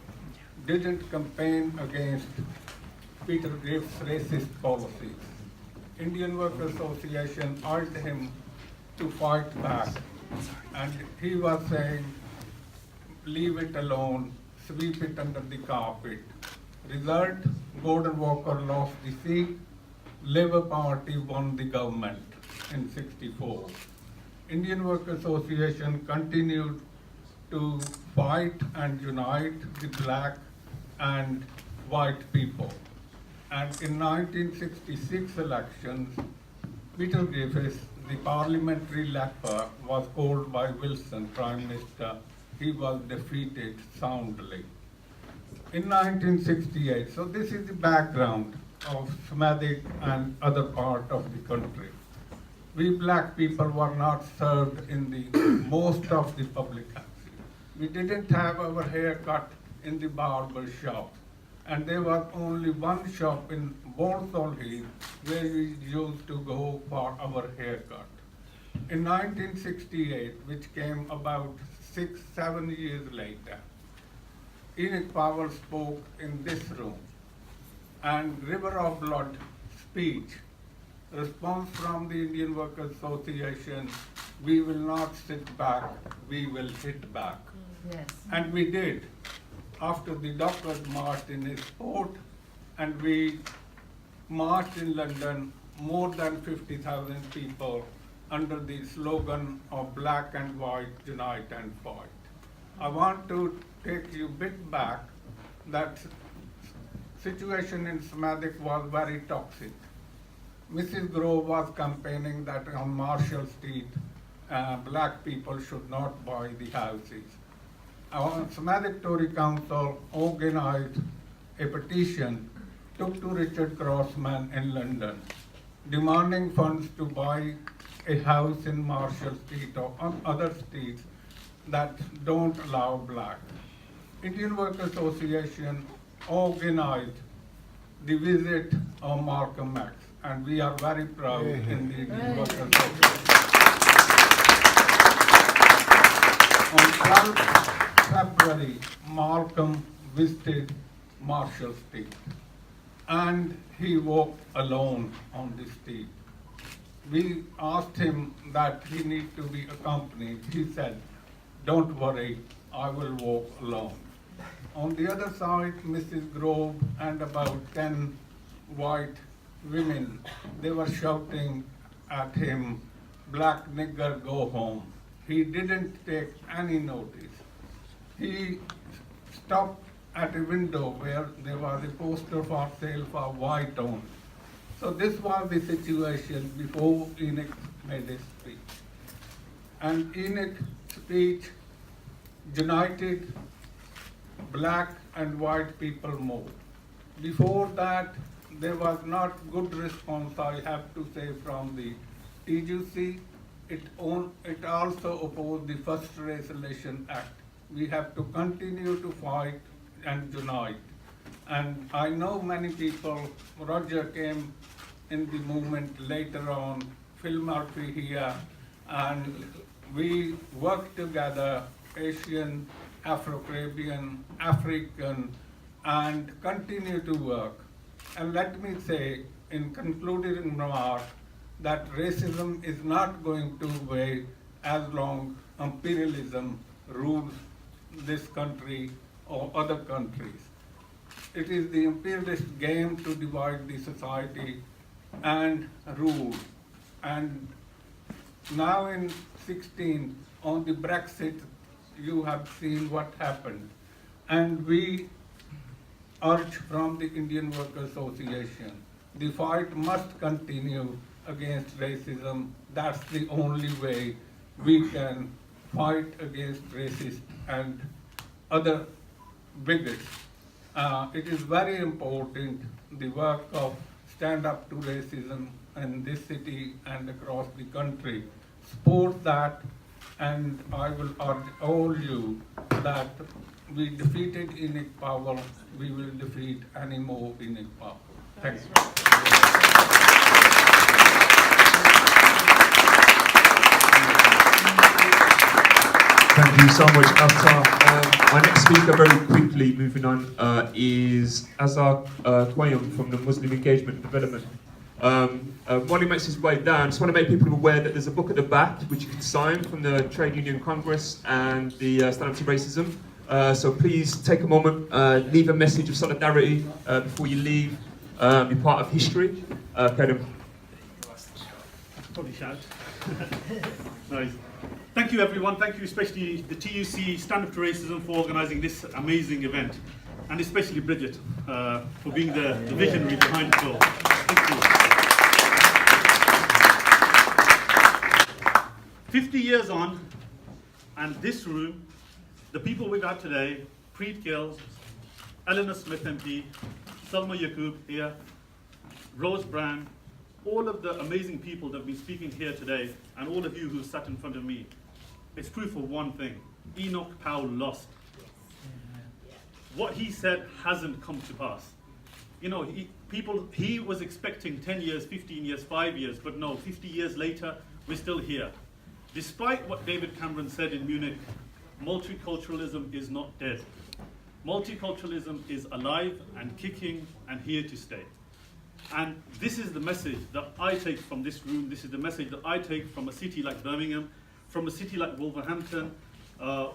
didn't campaign against Peter Griff's racist policies. Indian Workers Association urged him to fight back, and he was saying, leave it alone, sweep it under the carpet. Result, Gordon Walker lost the seat, Labour Party won the government in '64. Indian Workers Association continued to fight and unite the black and white people. And in 1966 elections, Peter Griffiths, the parliamentary leper, was called by Wilson, Prime Minister. He was defeated soundly. In 1968, so this is the background of Smathwick and other part of the country. We black people were not served in the most of the public houses. We didn't have our hair cut in the barber shop. And there was only one shop in Walsall Heath where we used to go for our haircut. In 1968, which came about 6-7 years later, Enoch Powell spoke in this room, and River of Blood speech, response from the Indian Workers Association, we will not sit back, we will hit back. Yes. And we did. After the doctors marched in his support, and we marched in London, more than 50,000 people under the slogan of black and white, unite and fight. I want to take you a bit back. That situation in Smathwick was very toxic. Mrs. Grove was campaigning that on Marshall Street, black people should not buy the houses. Our Smathwick Tory Council organized a petition, took to Richard Crossman in London, demanding funds to buy a house in Marshall Street or on other streets that don't allow black. Indian Workers Association organized the visit of Malcolm X, and we are very proud in the Indian Workers Association. On 12th February, Malcolm visited Marshall Street, and he walked alone on the street. We asked him that he needs to be accompanied. He said, don't worry, I will walk alone. On the other side, Mrs. Grove and about 10 white women, they were shouting at him, "Black nigger, go home." He didn't take any notice. He stopped at a window where there was a poster for sale for white only. So this was the situation before Enoch made his speech. And Enoch's speech united black and white people more. Before that, there was not good response, I have to say, from the TUC. It also opposed the First Resolution Act. We have to continue to fight and unite. And I know many people, Roger came in the movement later on, Phil Murphy here, and we worked together, Asian, Afro-Caribbean, African, and continue to work. And let me say, in concluding remark, that racism is not going to away as long imperialism rules this country or other countries. It is the imperialist game to divide the society and rule. And now in 16, on the Brexit, you have seen what happened. And we urge from the Indian Workers Association, the fight must continue against racism. That's the only way we can fight against racists and other bigots. It is very important, the work of Stand Up to Racism in this city and across the country. Support that, and I will urge all you that we defeated Enoch Powell, we will defeat any more Enoch Powell. Thank you. Thank you so much, Aftar. My next speaker, very quickly, moving on, is Azhar Quayum from the Muslim Engagement and Development. While he makes his way down, I just want to make people aware that there's a book at the back which you can sign from the Trade Union Congress and the Stand Up to Racism. So please take a moment, leave a message of solidarity before you leave, be part of history. Probably shout. Nice. Thank you, everyone. Thank you, especially the TUC Stand Up to Racism, for organising this amazing event, and especially Bridget for being the visionary behind it all. Thank you. 50 years on, and this room, the people we've had today, Preet Gill, Eleanor Smith MP, Salma Yaqub here, Rose Brand, all of the amazing people that have been speaking here today, and all of you who sat in front of me, it's proof of one thing: Enoch Powell lost. What he said hasn't come to pass. You know, he was expecting 10 years, 15 years, 5 years, but no, 50 years later, we're still here. Despite what David Cameron said in Munich, multiculturalism is not dead. Multiculturalism is alive and kicking and here to stay. And this is the message that I take from this room. This is the message that I take from a city like Birmingham, from a city like Wolverhampton,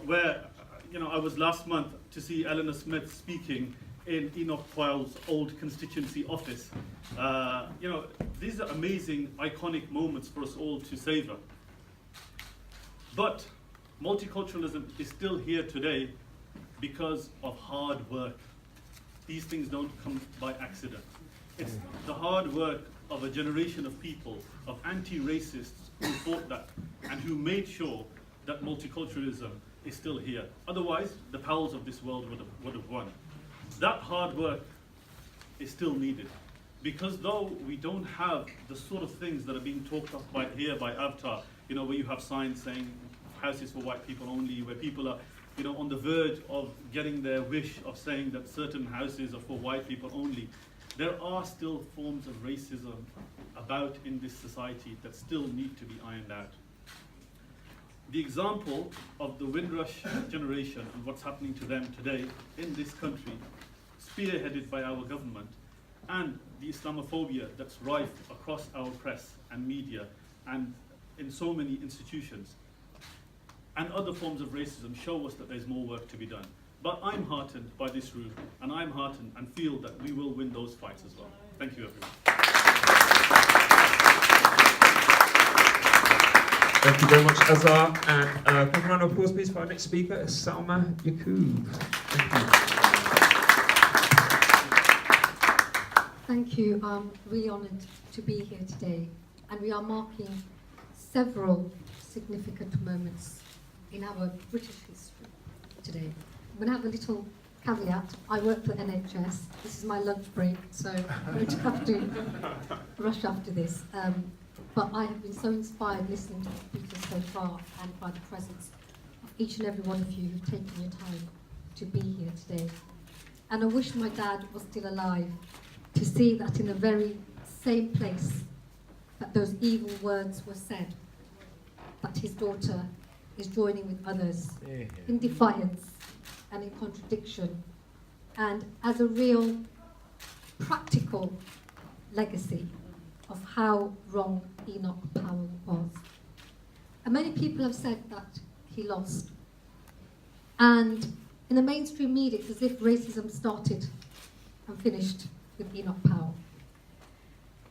where, I was last month to see Eleanor Smith speaking in Enoch Powell's old constituency office. These are amazing, iconic moments for us all to savor. But multiculturalism is still here today because of hard work. These things don't come by accident. It's the hard work of a generation of people, of anti-racists who fought that and who made sure that multiculturalism is still here. Otherwise, the Powells of this world would have won. That hard work is still needed, because though we don't have the sort of things that are being talked of by Avtar, where you have signs saying houses for white people only, where people are on the verge of getting their wish of saying that certain houses are for white people only, there are still forms of racism about in this society that still need to be ironed out. The example of the Windrush generation and what's happening to them today in this country, spearheaded by our government, and the Islamophobia that's rife across our press and media and in so many institutions, and other forms of racism show us that there's more work to be done. But I'm heartened by this room, and I'm heartened and feel that we will win those fights as well. Thank you, everyone. Thank you very much, Azar. And quick round of applause, please, for our next speaker, Salma Yaqub. Thank you. Thank you. I'm really honoured to be here today, and we are marking several significant moments in our British history today. I'm going to have a little caveat. I work for NHS. This is my lunch break, so I'm going to have to rush after this. But I have been so inspired listening to the speakers so far and by the presence of each and every one of you who've taken your time to be here today. And I wish my dad was still alive to see that in the very same place that those evil words were said, that his daughter is joining with others in defiance and in contradiction, and as a real practical legacy of how wrong Enoch Powell was. And many people have said that he lost. And in the mainstream media, it's as if racism started and finished with Enoch Powell.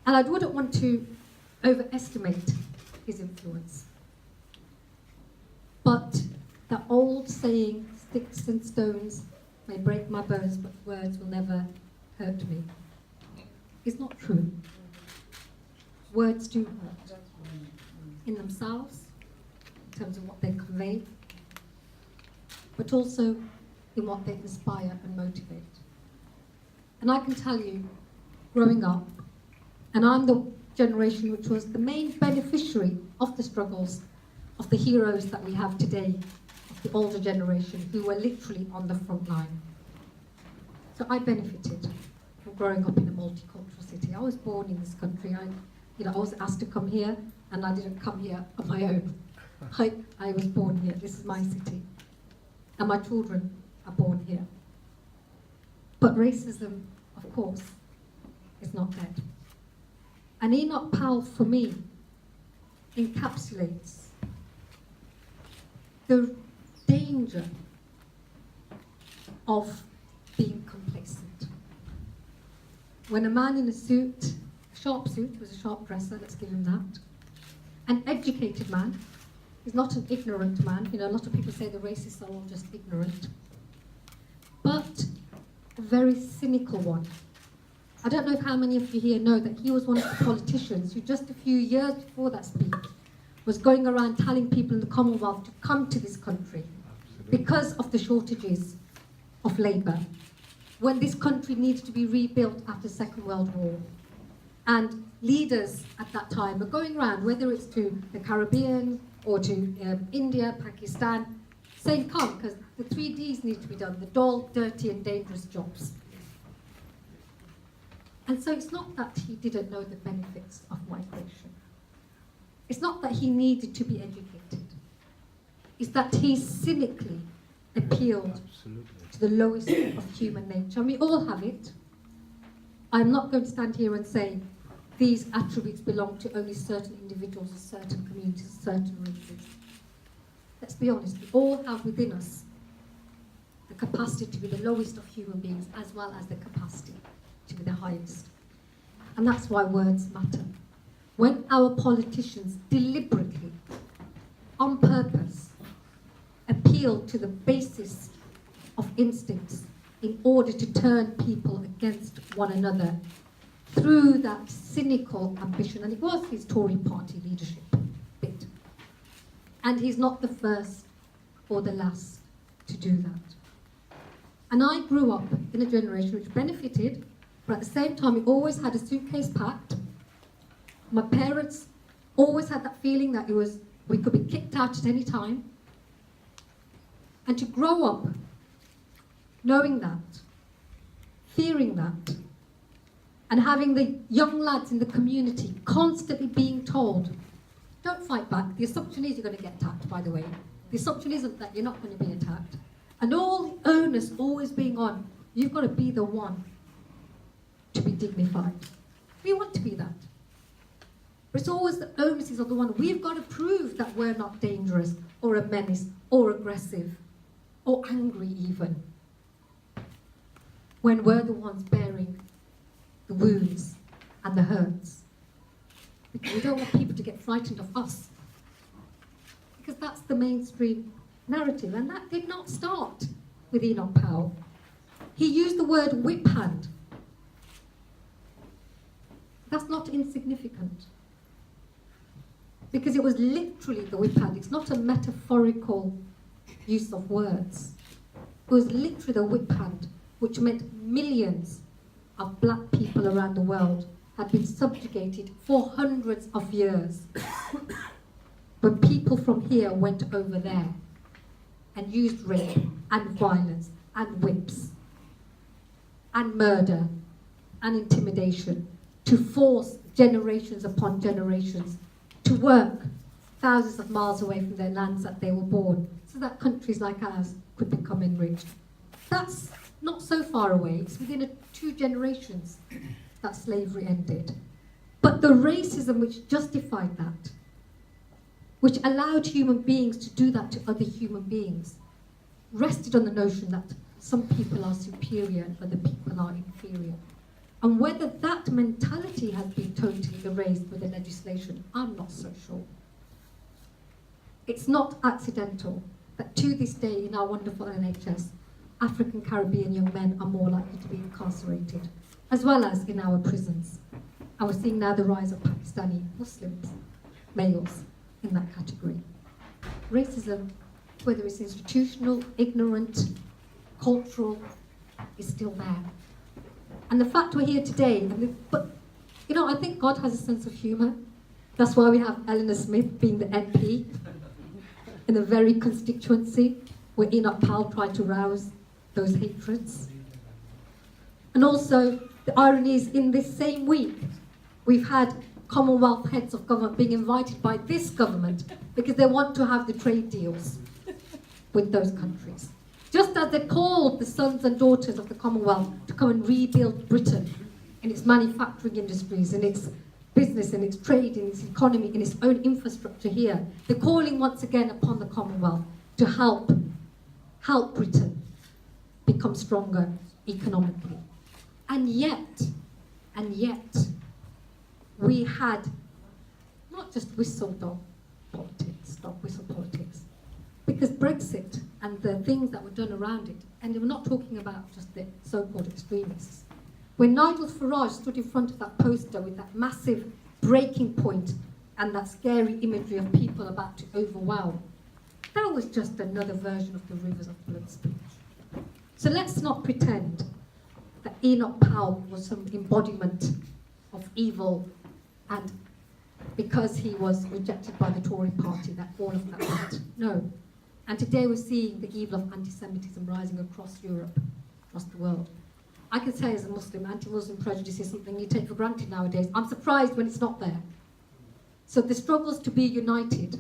And I wouldn't want to overestimate his influence. But the old saying, sticks and stones may break my bones, but words will never hurt me, is not true. Words do hurt in themselves, in terms of what they convey, but also in what they inspire and motivate. And I can tell you, growing up, and I'm the generation which was the main beneficiary of the struggles of the heroes that we have today, of the older generation, who were literally on the front line. So I benefited from growing up in a multicultural city. I was born in this country. I was asked to come here, and I didn't come here on my own. I was born here. This is my city. And my children are born here. But racism, of course, is not dead. And Enoch Powell, for me, encapsulates the danger of being complacent. When a man in a suit, a sharp suit, he was a sharp dresser, let's give him that, an educated man, he's not an ignorant man. A lot of people say the racists are all just ignorant, but a very cynical one. I don't know how many of you here know that he was one of the politicians who just a few years before that speech was going around telling people in the Commonwealth to come to this country because of the shortages of labour, when this country needed to be rebuilt after the Second World War. And leaders at that time were going around, whether it's to the Caribbean or to India, Pakistan, saying come, because the 3 Ds need to be done, the dull, dirty and dangerous jobs. And so it's not that he didn't know the benefits of migration. It's not that he needed to be educated. It's that he cynically appealed to the lowest of human nature. And we all have it. I'm not going to stand here and say these attributes belong to only certain individuals, certain communities, certain races. Let's be honest, we all have within us the capacity to be the lowest of human beings, as well as the capacity to be the highest. And that's why words matter. When our politicians deliberately, on purpose, appeal to the basis of instincts in order to turn people against one another through that cynical ambition, and it was his Tory party leadership bit. And he's not the first or the last to do that. And I grew up in a generation which benefited, but at the same time we always had a suitcase packed. My parents always had that feeling that we could be kicked out at any time. And to grow up knowing that, fearing that, and having the young lads in the community constantly being told, don't fight back. The assumption is you're going to get attacked, by the way. The assumption isn't that you're not going to be attacked. And all the onus always being on, you've got to be the one to be dignified. We want to be that. But it's always the onus is on the one. We've got to prove that we're not dangerous or a menace or aggressive or angry even. when we're the ones bearing the wounds and the hurts. Because we don't want people to get frightened of us. Because that's the mainstream narrative, and that did not start with Enoch Powell. He used the word whip hand. That's not insignificant. Because it was literally the whip hand. It's not a metaphorical use of words. It was literally the whip hand, which meant millions of black people around the world had been subjugated for hundreds of years. When people from here went over there and used rape and violence and whips and murder and intimidation to force generations upon generations to work thousands of miles away from their lands that they were born, so that countries like ours could become enriched. That's not so far away. It's within 2 generations that slavery ended. But the racism which justified that, which allowed human beings to do that to other human beings, rested on the notion that some people are superior and other people are inferior. And whether that mentality has been totally erased with the legislation, I'm not so sure. It's not accidental that to this day in our wonderful NHS, African Caribbean young men are more likely to be incarcerated, as well as in our prisons. And we're seeing now the rise of Pakistani Muslims, males, in that category. Racism, whether it's institutional, ignorant, cultural, is still there. And the fact we're here today, but you know, I think God has a sense of humour. That's why we have Eleanor Smith being the MP in the very constituency where Enoch Powell tried to rouse those hatreds. And also, the irony is in this same week, we've had Commonwealth heads of government being invited by this government because they want to have the trade deals with those countries. Just as they called the sons and daughters of the Commonwealth to come and rebuild Britain in its manufacturing industries, in its business, in its trade, in its economy, in its own infrastructure here, they're calling once again upon the Commonwealth to help Britain become stronger economically. And yet, we had not just whistle politics, because Brexit and the things that were done around it, and we're not talking about just the so-called extremists. When Nigel Farage stood in front of that poster with that massive breaking point and that scary imagery of people about to overwhelm, that was just another version of the rivers of blood speech. So let's not pretend that Enoch Powell was some embodiment of evil, and because he was rejected by the Tory party, that all of that happened. No. And today we're seeing the evil of anti-Semitism rising across Europe, across the world. I can say as a Muslim, anti-Muslim prejudice is something you take for granted nowadays. I'm surprised when it's not there. So the struggles to be united,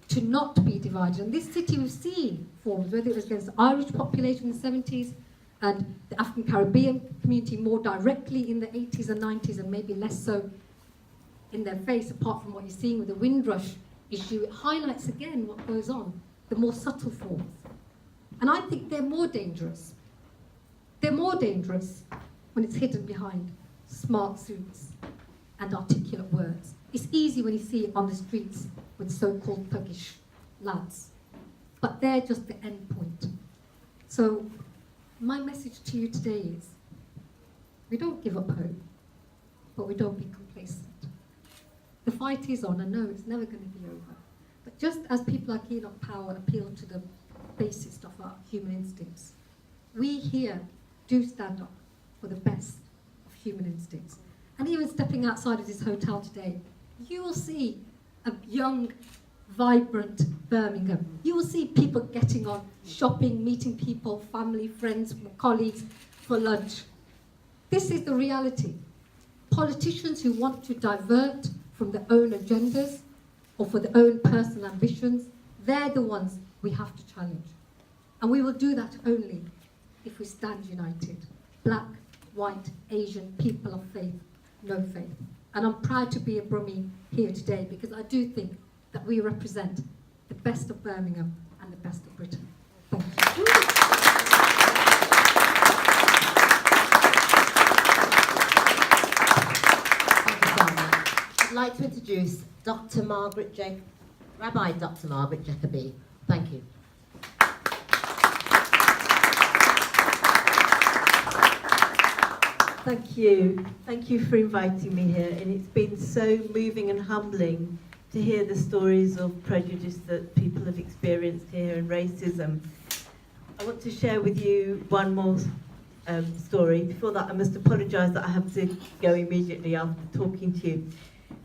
to not be divided. And this city we've seen forms, whether it was against the Irish population in the 70s and the African Caribbean community more directly in the 80s and 90s, and maybe less so in their face, apart from what you're seeing with the Windrush issue. It highlights again what goes on, the more subtle forms. And I think they're more dangerous. They're more dangerous when it's hidden behind smart suits and articulate words. It's easy when you see it on the streets with so-called thuggish lads. But they're just the end point. So my message to you today is, we don't give up hope, but we don't be complacent. The fight is on, and no, it's never going to be over. But just as people like Enoch Powell appeal to the basest of our human instincts, we here do stand up for the best of human instincts. And even stepping outside of this hotel today, you will see a young, vibrant Birmingham. You will see people getting on, shopping, meeting people, family, friends, colleagues for lunch. This is the reality. Politicians who want to divert from their own agendas or for their own personal ambitions, they're the ones we have to challenge. And we will do that only if we stand united. Black, white, Asian, people of faith, no faith. And I'm proud to be a Brummie here today because I do think that we represent the best of Birmingham and the best of Britain. Thank you. like to introduce Rabbi Dr. Margaret Jacobi. Thank you. Thank you. Thank you for inviting me here. And it's been so moving and humbling to hear the stories of prejudice that people have experienced here and racism. I want to share with you one more story. Before that, I must apologise that I have to go immediately after talking to you.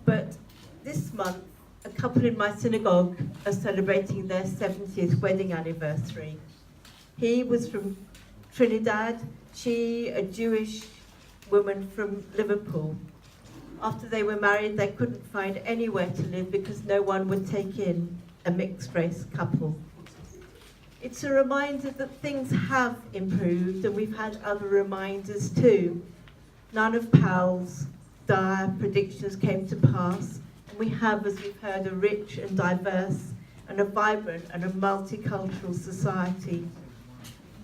But this month, a couple in my synagogue are celebrating their 70th wedding anniversary. He was from Trinidad, she a Jewish woman from Liverpool. After they were married, they couldn't find anywhere to live because no one would take in a mixed-race couple. It's a reminder that things have improved, and we've had other reminders too. None of Powell's dire predictions came to pass, and we have, as we've heard, a rich and diverse and a vibrant and a multicultural society.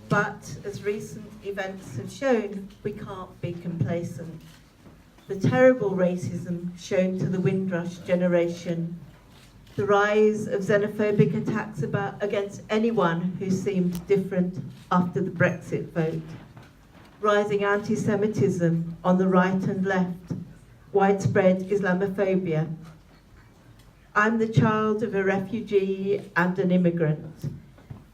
But as recent events have shown, we can't be complacent. The terrible racism shown to the Windrush generation, the rise of xenophobic attacks against anyone who seemed different after the Brexit vote, rising anti-Semitism on the right and left, widespread Islamophobia. I'm the child of a refugee and an immigrant,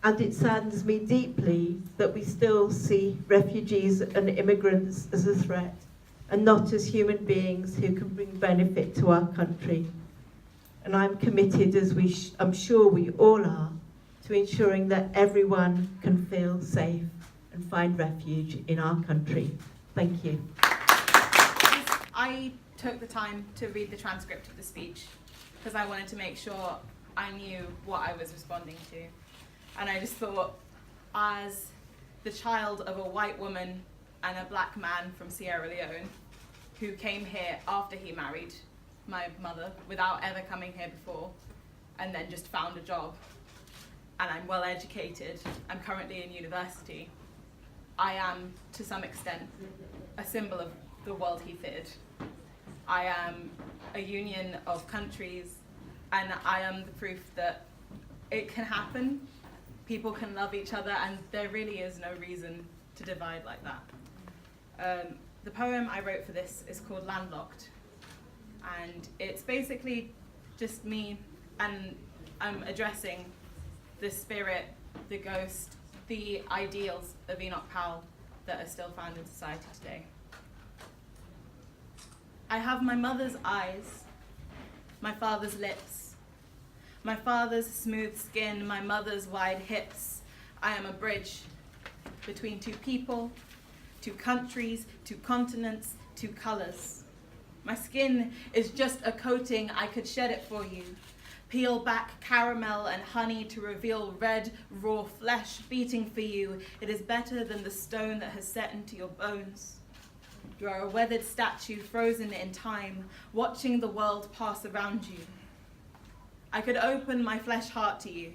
and it saddens me deeply that we still see refugees and immigrants as a threat and not as human beings who can bring benefit to our country. And I'm committed, as I'm sure we all are, to ensuring that everyone can feel safe and find refuge in our country. Thank you. I took the time to read the transcript of the speech because I wanted to make sure I knew what I was responding to. And I just thought, as the child of a white woman and a black man from Sierra Leone who came here after he married my mother without ever coming here before, and then just found a job, and I'm well educated, I'm currently in university, I am to some extent a symbol of the world he fitted. I am a union of countries, and I am the proof that it can happen. People can love each other, and there really is no reason to divide like that. The poem I wrote for this is called Landlocked, and it's basically just me, and I'm addressing the spirit, the ghost, the ideals of Enoch Powell that are still found in society today. I have my mother's eyes, my father's lips, my father's smooth skin, my mother's wide hips. I am a bridge between two people, two countries, two continents, two colors. My skin is just a coating, I could shed it for you. Peel back caramel and honey to reveal red, raw flesh beating for you. It is better than the stone that has set into your bones. You are a weathered statue frozen in time, watching the world pass around you. I could open my flesh heart to you,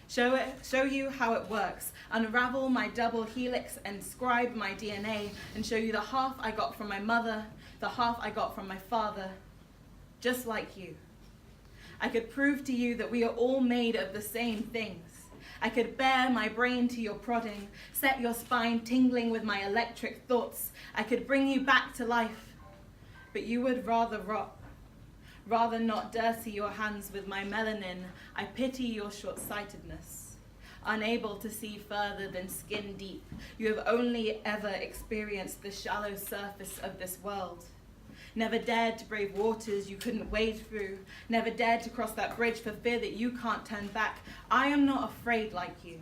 show you how it works, unravel my double helix and scribe my DNA, and show you the half I got from my mother, the half I got from my father, just like you. I could prove to you that we are all made of the same things. I could bare my brain to your prodding, set your spine tingling with my electric thoughts. I could bring you back to life, but you would rather rot. Rather not dirty your hands with my melanin. I pity your short-sightedness. Unable to see further than skin deep, you have only ever experienced the shallow surface of this world. Never dared to brave waters you couldn't wade through. Never dared to cross that bridge for fear that you can't turn back. I am not afraid like you.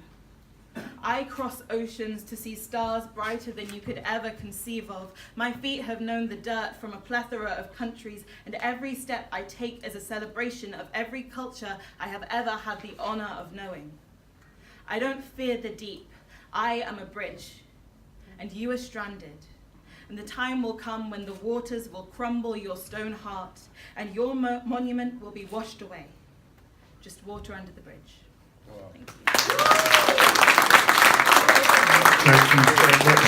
I cross oceans to see stars brighter than you could ever conceive of. My feet have known the dirt from a plethora of countries, and every step I take is a celebration of every culture I have ever had the honor of knowing. I don't fear the deep. I am a bridge, and you are stranded. And the time will come when the waters will crumble your stone heart, and your monument will be washed away. Just water under the bridge. Wow. Thank you. Thank you very much.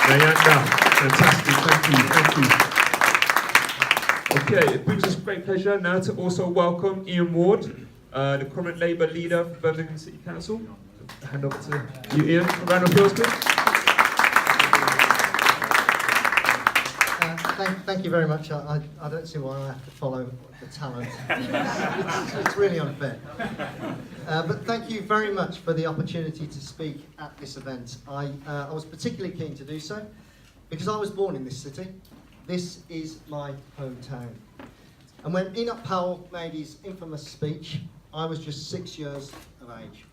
Nayanda, fantastic, thank you. Okay, it brings us great pleasure now to also welcome Ian Ward, the current Labour leader for Birmingham City Council. Hand over to you, Ian. A round of applause, please. Thank you very much. I don't see why I have to follow the talent. It's really unfair. But thank you very much for the opportunity to speak at this event. I was particularly keen to do so because I was born in this city. This is my hometown. And when Enoch Powell made his infamous speech, I was just 6 years of age.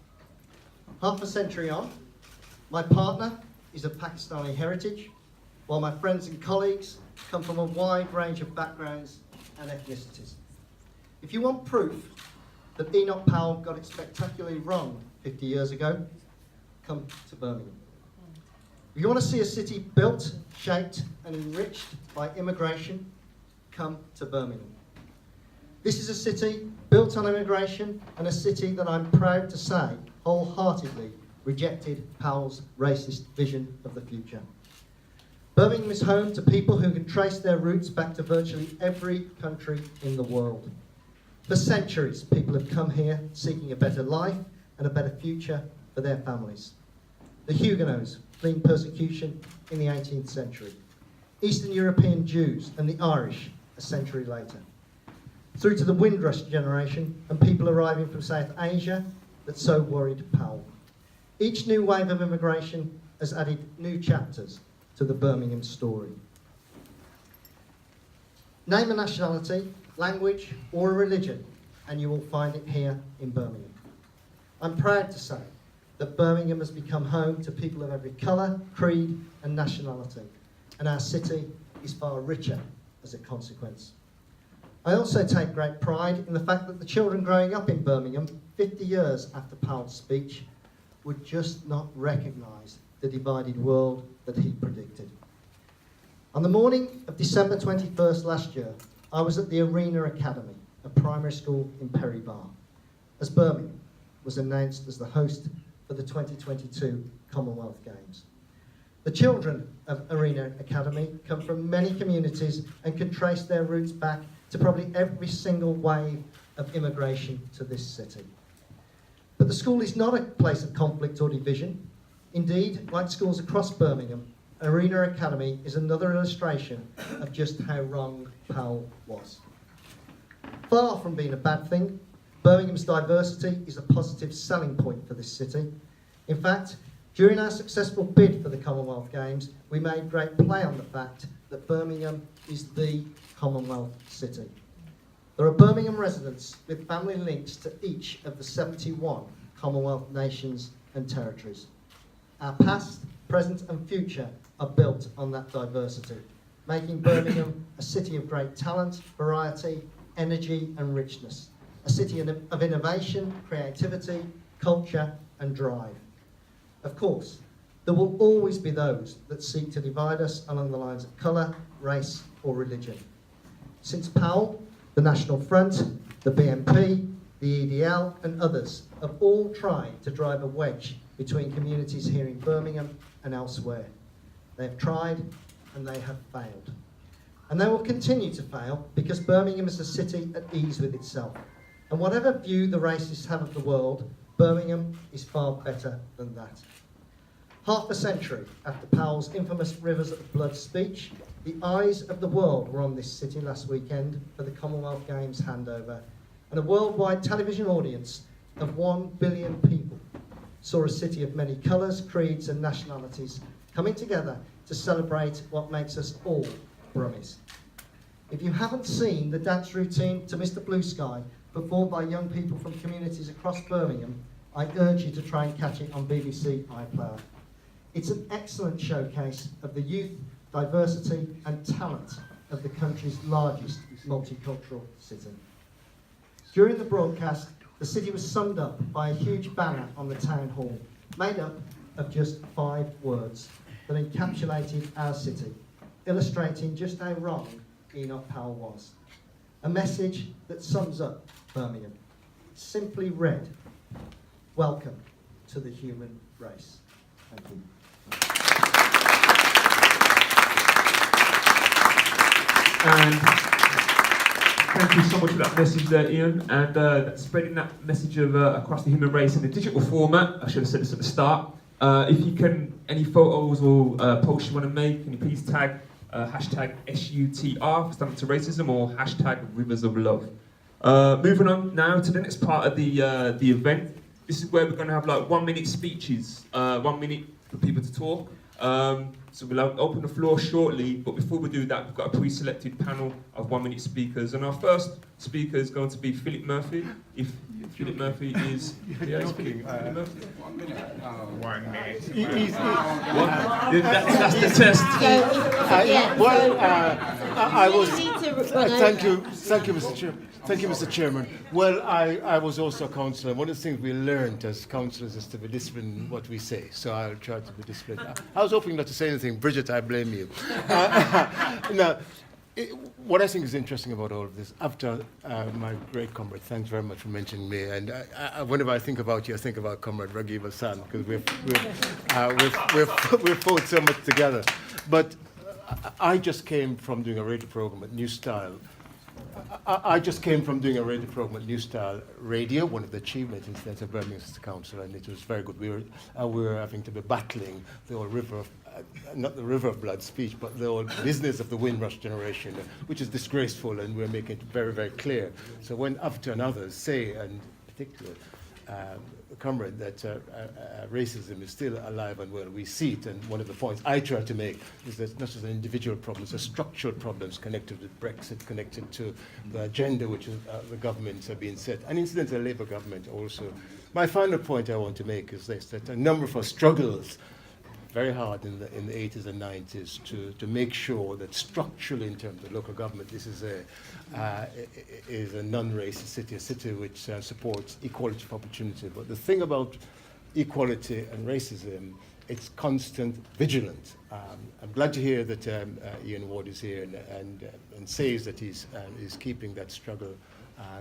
Half a century on, my partner is of Pakistani heritage, while my friends and colleagues come from a wide range of backgrounds and ethnicities. If you want proof that Enoch Powell got it spectacularly wrong 50 years ago, come to Birmingham. If you want to see a city built, shaped and enriched by immigration, come to Birmingham. This is a city built on immigration and a city that I'm proud to say wholeheartedly rejected Powell's racist vision of the future. Birmingham is home to people who can trace their roots back to virtually every country in the world. For centuries, people have come here seeking a better life and a better future for their families. The Huguenots fleeing persecution in the 18th century. Eastern European Jews and the Irish a century later. Through to the Windrush generation and people arriving from South Asia that so worried Powell. Each new wave of immigration has added new chapters to the Birmingham story. Name a nationality, language or a religion and you will find it here in Birmingham. I'm proud to say that Birmingham has become home to people of every colour, creed and nationality, and our city is far richer as a consequence. I also take great pride in the fact that the children growing up in Birmingham 50 years after Powell's speech would just not recognise the divided world that he predicted. On the morning of December 21st last year, I was at the Arena Academy, a primary school in Perry Bar, as Birmingham was announced as the host for the 2022 Commonwealth Games. The children of Arena Academy come from many communities and can trace their roots back to probably every single wave of immigration to this city. But the school is not a place of conflict or division. Indeed, like schools across Birmingham, Arena Academy is another illustration of just how wrong Powell was. Far from being a bad thing, Birmingham's diversity is a positive selling point for this city. In fact, during our successful bid for the Commonwealth Games, we made great play on the fact that Birmingham is the Commonwealth city. There are Birmingham residents with family links to each of the 71 Commonwealth nations and territories. Our past, present and future are built on that diversity, making Birmingham a city of great talent, variety, energy and richness. A city of innovation, creativity, culture and drive. Of course, there will always be those that seek to divide us along the lines of colour, race or religion. Since Powell, the National Front, the BNP, the EDL and others have all tried to drive a wedge between communities here in Birmingham and elsewhere. They've tried and they have failed. And they will continue to fail because Birmingham is a city at ease with itself. And whatever view the racists have of the world, Birmingham is far better than that. Half a century after Powell's infamous Rivers of Blood speech, the eyes of the world were on this city last weekend for the Commonwealth Games handover, and a worldwide television audience of 1 billion people saw a city of many colours, creeds and nationalities coming together to celebrate what makes us all Brummies. If you haven't seen the dance routine to Mr. Blue Sky performed by young people from communities across Birmingham, I urge you to try and catch it on BBC iPlayer. It's an excellent showcase of the youth, diversity and talent of the country's largest multicultural city. During the broadcast, the city was summed up by a huge banner on the town hall, made up of just 5 words that encapsulated our city, illustrating just how wrong Enoch Powell was. A message that sums up Birmingham. Simply read, welcome to the human race. Thank you. And Thank you so much for that message there, Ian, and spreading that message of across the human race in a digital format. I should have said this at the start. If you can, any photos or posts you want to make, can you please tag hashtag SUTR for Stand Up to Racism or hashtag Rivers of Love. Moving on now to the next part of the event. This is where we're going to have like 1 minute speeches, 1 minute for people to talk. So we'll open the floor shortly, but before we do that, we've got a pre-selected panel of 1 minute speakers. And our first speaker is going to be Philip Murphy. If Philip Murphy is... Yeah, it's Philip Murphy. 1 minute. 1 minute. That's the test. I was. Thank you, Mr. Chairman. Thank you, Mr. Chairman. Well, I was also a councillor. One of the things we learned as councillors is to be disciplined in what we say. So I'll try to be disciplined. I was hoping not to say anything. Bridget, I blame you. Now, what I think is interesting about all of this, after my great comrade, thanks very much for mentioning me. And whenever I think about you, I think about Comrade Raghib Hassan, because we've fought so much together. But I just came from doing a radio program at New Style. I just came from doing a radio program at New Style Radio, one of the achievements incidents of Birmingham City Council, and it was very good. We were having to be battling the whole river of, not the river of blood speech, but the whole business of the Windrush generation, which is disgraceful, and we're making it very, very clear. So when After and others say, and particularly comrade, that racism is still alive and well, we see it, and one of the points I try to make is that it's not just an individual problem, it's a structural problems connected with Brexit, connected to the agenda which the governments have been set, and incidentally the Labour government also. My final point I want to make is this, that a number of our struggles very hard in the 80s and 90s to make sure that structurally in terms of local government, this is a non-racist city, a city which supports equality of opportunity. But the thing about equality and racism, it's constant vigilance. I'm glad to hear that Ian Ward is here and says that he's keeping that struggle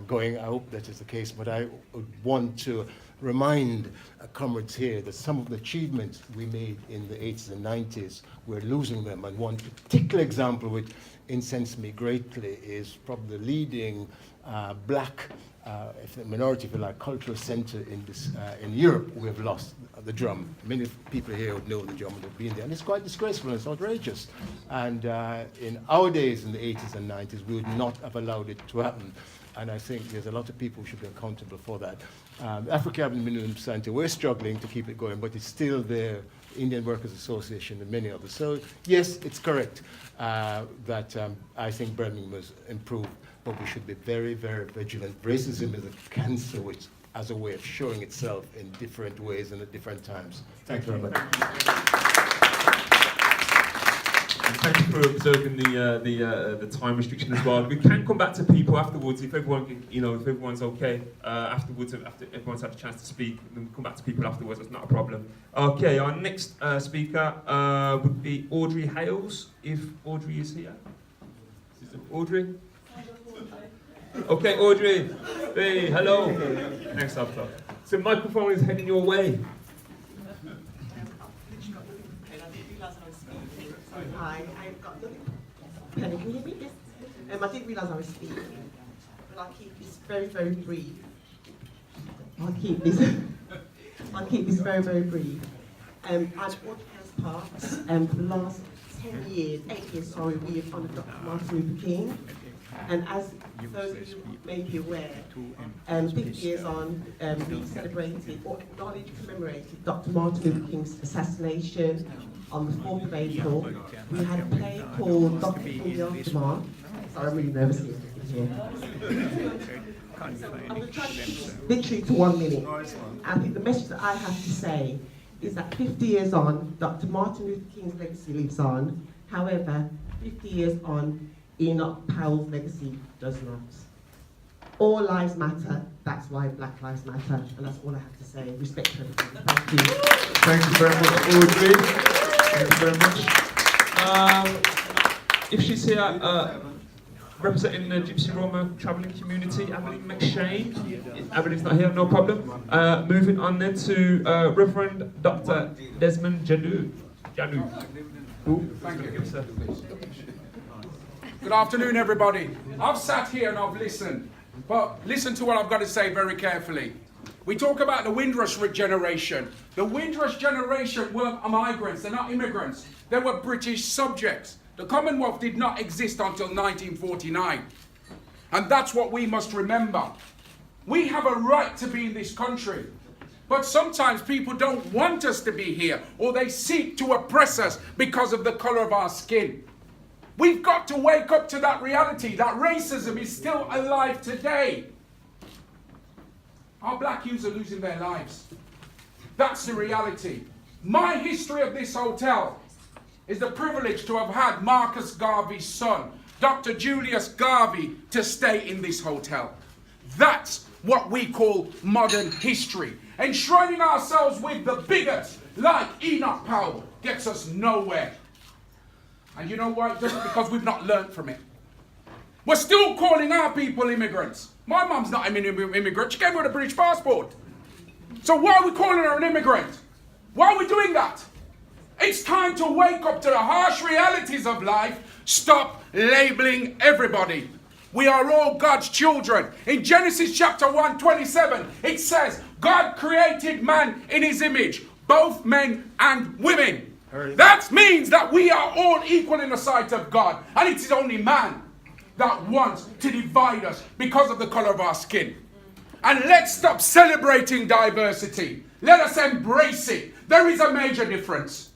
going. I hope that is the case, but I would want to remind comrades here that some of the achievements we made in the 80s and 90s, we're losing them. And one particular example which incensed me greatly is probably the leading black, if the minority, if you like, cultural centre in Europe. We have lost the drum. Many people here would know the drum and have been there. And it's quite disgraceful and it's outrageous. And in our days in the 80s and 90s, we would not have allowed it to happen. And I think there's a lot of people who should be accountable for that. Africa Minimum Centre, we're struggling to keep it going, but it's still there. Indian Workers Association and many others. So yes, it's correct that I think Birmingham was improved, but we should be very, very vigilant. Racism is a cancer which has a way of showing itself in different ways and at different times. Thank you very much. Thank you for observing the time restriction as well. We can come back to people afterwards if everyone, if everyone's okay. Afterwards, after everyone's had a chance to speak, then come back to people afterwards. That's not a problem. Okay, our next speaker would be Audrey Hales, if Audrey is here. Is it Audrey? Okay, Audrey. Hey, hello. Next up, so the microphone is heading your way. Hi, I've got the pen. Can you hear me? Yes. I didn't realise I was speaking, but I'll keep this very, very brief. I'll keep this very, very brief. I've worked as parts for the last 8 years, we have funded Dr. Martin Luther King. And as those of you may be aware, 50 years on, we celebrated or acknowledged, commemorated Dr. Martin Luther King's assassination on the 4th of April. We had a play called Dr. King the Aftermath. Sorry, I'm really nervous here. I'm going to try to keep this literally to 1 minute. I think the message that I have to say is that 50 years on, Dr. Martin Luther King's legacy lives on. However, 50 years on, Enoch Powell's legacy does not. All lives matter, that's why Black Lives Matter, and that's all I have to say. Respect to everybody. Thank you. Thank you very much, Audrey. Thank you very much. If she's here, representing the Gypsy Roma travelling community, Abilene McShane. Abilene's not here, no problem. Moving on then to Reverend Dr. Desmond Janu. Thank you, sir. Good afternoon, everybody. I've sat here and I've listened, but listen to what I've got to say very carefully. We talk about the Windrush generation. The Windrush generation weren't migrants, they're not immigrants. They were British subjects. The Commonwealth did not exist until 1949. And that's what we must remember. We have a right to be in this country. But sometimes people don't want us to be here, or they seek to oppress us because of the colour of our skin. We've got to wake up to that reality, that racism is still alive today. Our black youths are losing their lives. That's the reality. My history of this hotel is the privilege to have had Marcus Garvey's son, Dr. Julius Garvey, to stay in this hotel. That's what we call modern history. Enshrining ourselves with the bigots like Enoch Powell gets us nowhere. And you know why? It doesn't, because we've not learnt from it. We're still calling our people immigrants. My mum's not an immigrant. She came with a British passport. So why are we calling her an immigrant? Why are we doing that? It's time to wake up to the harsh realities of life. Stop labeling everybody. We are all God's children. In Genesis chapter 1:27, it says, God created man in his image, both men and women. That means that we are all equal in the sight of God. And it is only man that wants to divide us because of the colour of our skin. And let's stop celebrating diversity. Let us embrace it. There is a major difference.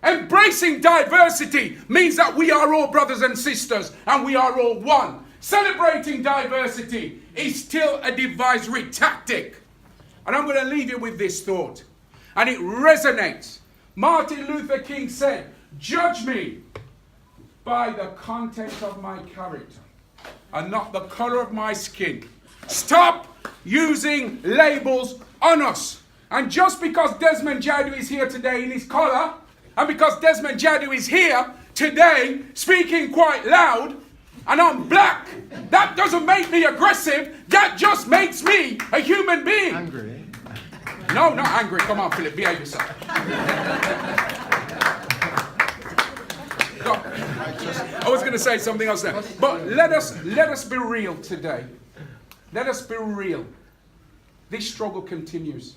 Embracing diversity means that we are all brothers and sisters and we are all one. Celebrating diversity is still a divisory tactic. And I'm going to leave you with this thought. And it resonates. Martin Luther King said, judge me by the content of my character and not the colour of my skin. Stop using labels on us. And just because Desmond Jadu is here today in his collar, and because Desmond Jadu is here today speaking quite loud, and I'm black, that doesn't make me aggressive. That just makes me a human being. Angry. No, not angry. Come on, Philip, behave yourself. No, I was going to say something else there. But let us be real today. Let us be real. This struggle continues.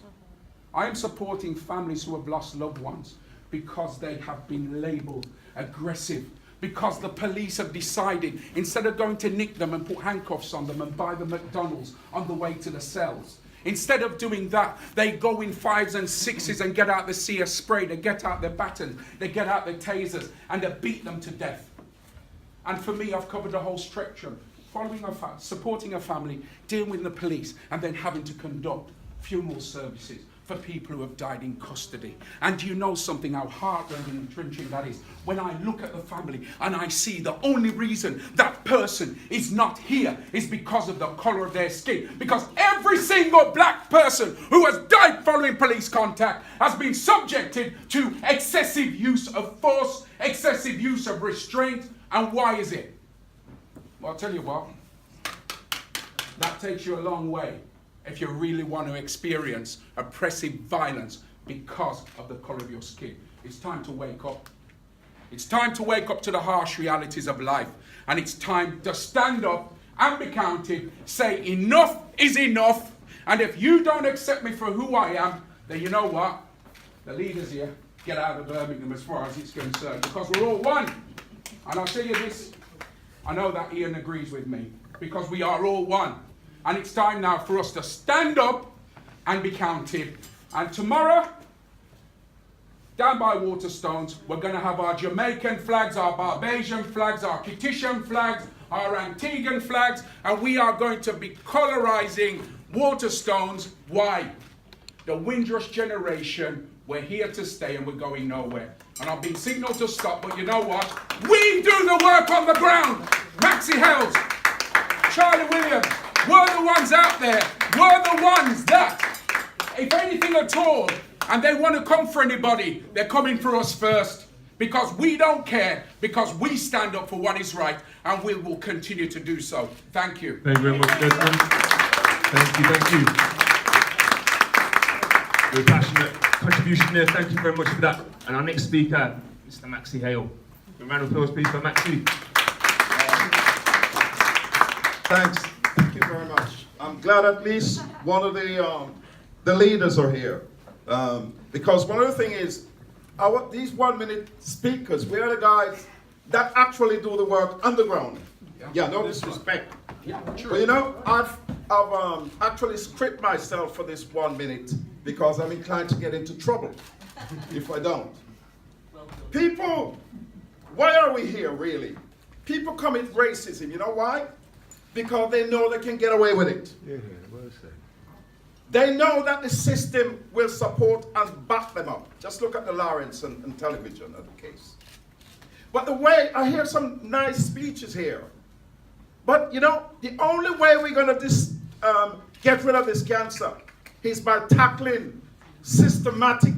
I am supporting families who have lost loved ones because they have been labelled aggressive. Because the police have decided, instead of going to nick them and put handcuffs on them and buy them McDonald's on the way to the cells, instead of doing that, they go in 5s and 6s and get out the CS spray, they get out their batons, they get out their tasers, and they beat them to death. And for me, I've covered the whole spectrum. Supporting a family, dealing with the police, and then having to conduct funeral services for people who have died in custody. And do you know something, how heartrending and trenching that is? When I look at the family and I see the only reason that person is not here is because of the colour of their skin. Because every single black person who has died following police contact has been subjected to excessive use of force, excessive use of restraint. And why is it? Well, I'll tell you what, that takes you a long way if you really want to experience oppressive violence because of the colour of your skin. It's time to wake up. It's time to wake up to the harsh realities of life. And it's time to stand up and be counted, say enough is enough, and if you don't accept me for who I am, then you know what? The leaders here, get out of Birmingham as far as it's concerned, because we're all one. And I'll tell you this, I know that Ian agrees with me, because we are all one. And it's time now for us to stand up and be counted. And tomorrow, down by Waterstones, we're going to have our Jamaican flags, our Barbadian flags, our Kittian flags, our Antiguan flags, and we are going to be colorizing Waterstones. Why? The Windrush generation, we're here to stay and we're going nowhere. And I've been signaled to stop, but you know what? We do the work on the ground. Maxie Hales, Charlie Williams, we're the ones out there. We're the ones that, if anything at all, and they want to come for anybody, they're coming for us first. Because we don't care, because we stand up for what is right, and we will continue to do so. Thank you. Thank you very much, Desmond. Thank you. Very passionate contribution there. Thank you very much for that. And our next speaker, Mr. Maxie Hale. A round of applause, please, for Maxie. Thanks. Thank you very much. I'm glad at least one of the leaders are here. Because one of the things is, these 1 minute speakers, we're the guys that actually do the work underground. Yeah, no disrespect. Yeah, true. But you know, I've actually scripted myself for this 1 minute because I'm inclined to get into trouble if I don't. People, why are we here really? People commit racism, you know why? Because they know they can get away with it. Yeah, well said. They know that the system will support and back them up. Just look at the Lawrence and television as the case. But the way, I hear some nice speeches here. But you know, the only way we're going to get rid of this cancer is by tackling systematic,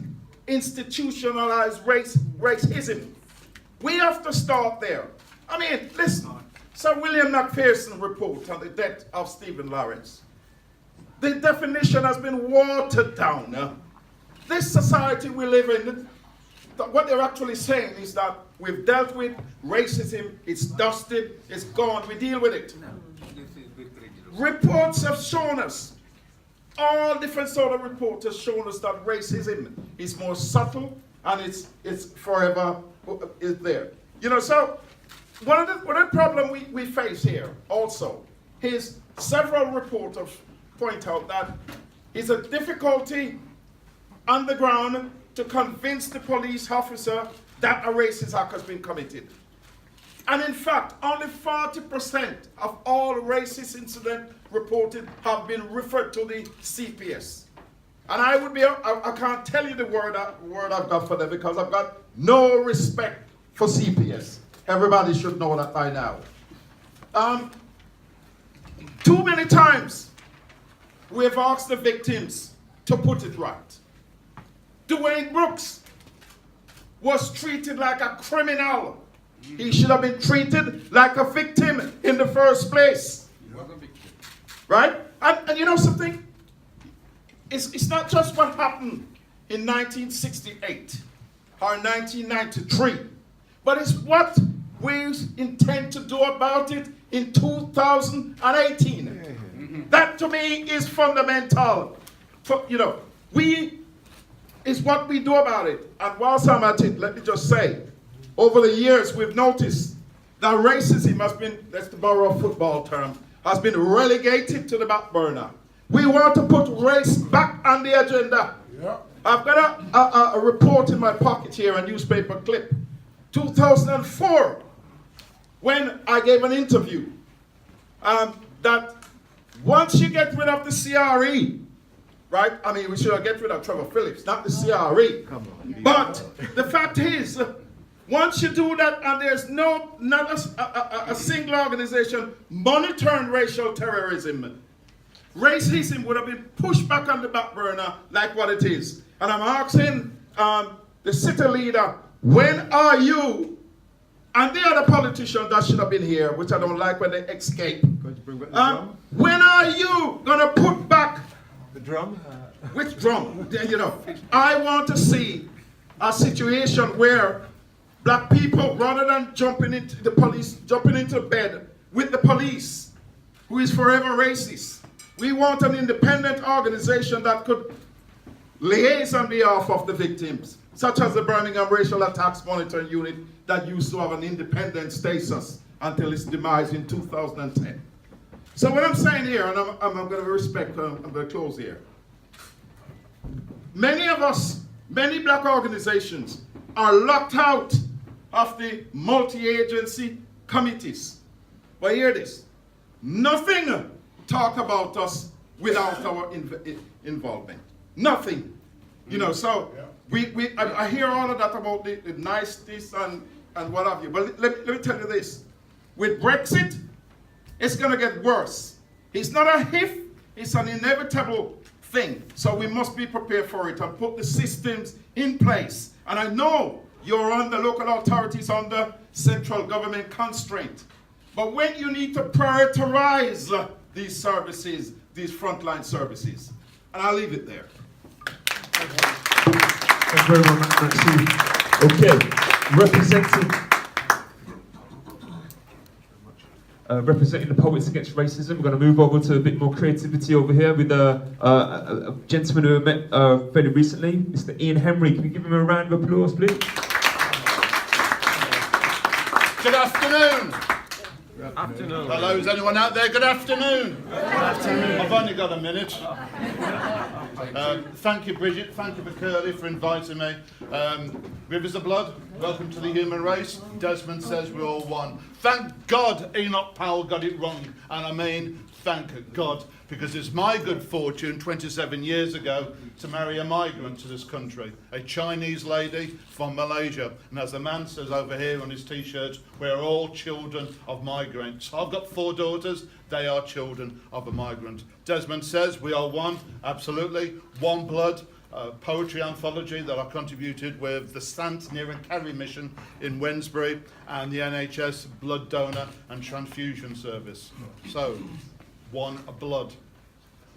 institutionalized racism. We have to start there. I mean, listen, Sir William McPherson report on the death of Stephen Lawrence. The definition has been watered down. This society we live in, what they're actually saying is that we've dealt with racism, it's dusted, it's gone, we deal with it. Reports have shown us, all different sort of reports have shown us that racism is more subtle and it's forever is there. You know, so one of the problem we face here also is several reporters point out that it's a difficulty on the ground to convince the police officer that a racist act has been committed. And in fact, only 40% of all racist incidents reported have been referred to the CPS. And I can't tell you the word I've got for them because I've got no respect for CPS. Everybody should know that by now. Too many times we have asked the victims to put it right. Dwayne Brooks was treated like a criminal. He should have been treated like a victim in the first place. Right? And you know something? It's not just what happened in 1968 or 1993, but it's what we intend to do about it in 2018. That to me is fundamental. You know, is what we do about it. And whilst I'm at it, let me just say, over the years we've noticed that racism has been, that's the borrow a football term, has been relegated to the back burner. We want to put race back on the agenda. Yeah. I've got a report in my pocket here, a newspaper clip. 2004, when I gave an interview, that once you get rid of the CRE, right? I mean, we should get rid of Trevor Phillips, not the CRE. Come on. But the fact is, once you do that, and there's not a single organization monitoring racial terrorism, racism would have been pushed back on the back burner like what it is. And I'm asking the city leader, when are you, and the other politicians that should have been here, which I don't like when they escape, when are you going to put back the drum? Which drum? You know, I want to see a situation where black people, rather than jumping into the police, jumping into bed with the police, who is forever racist, we want an independent organization that could liaise on behalf of the victims, such as the Birmingham Racial Attacks Monitoring Unit that used to have an independent status until its demise in 2010. So what I'm saying here, and I'm going to respect, I'm going to close here. Many of us, many black organizations are locked out of the multi-agency committees. But hear this, nothing talk about us without our involvement. Nothing. You know, so I hear all of that about the niceness and what have you. But let me tell you this. With Brexit, it's going to get worse. It's not a if, it's an inevitable thing. So we must be prepared for it and put the systems in place. And I know you're on the local authorities under central government constraint. But when you need to prioritize these services, these frontline services. And I'll leave it there. Thank you very much, Maxine. Okay, representing representing the Poets Against Racism. We're going to move over to a bit more creativity over here with a gentleman who I met fairly recently, Mr. Ian Henry. Can you give him a round of applause, please? Good afternoon. Afternoon. Hello, is anyone out there? Good afternoon. Good afternoon. I've only got a minute. Thank you, Bridget. Thank you, McCurley, for inviting me. Rivers of Blood, welcome to the human race. Desmond says we're all one. Thank God Enoch Powell got it wrong. And I mean, thank God, because it's my good fortune 27 years ago to marry a migrant to this country, a Chinese lady from Malaysia. And as the man says over here on his t-shirt, we're all children of migrants. I've got 4 daughters, they are children of a migrant. Desmond says we are one, absolutely, one blood. Poetry anthology that I contributed with the Sant Near and Carry mission in Wednesbury and the NHS Blood Donor and Transfusion Service. So, one blood.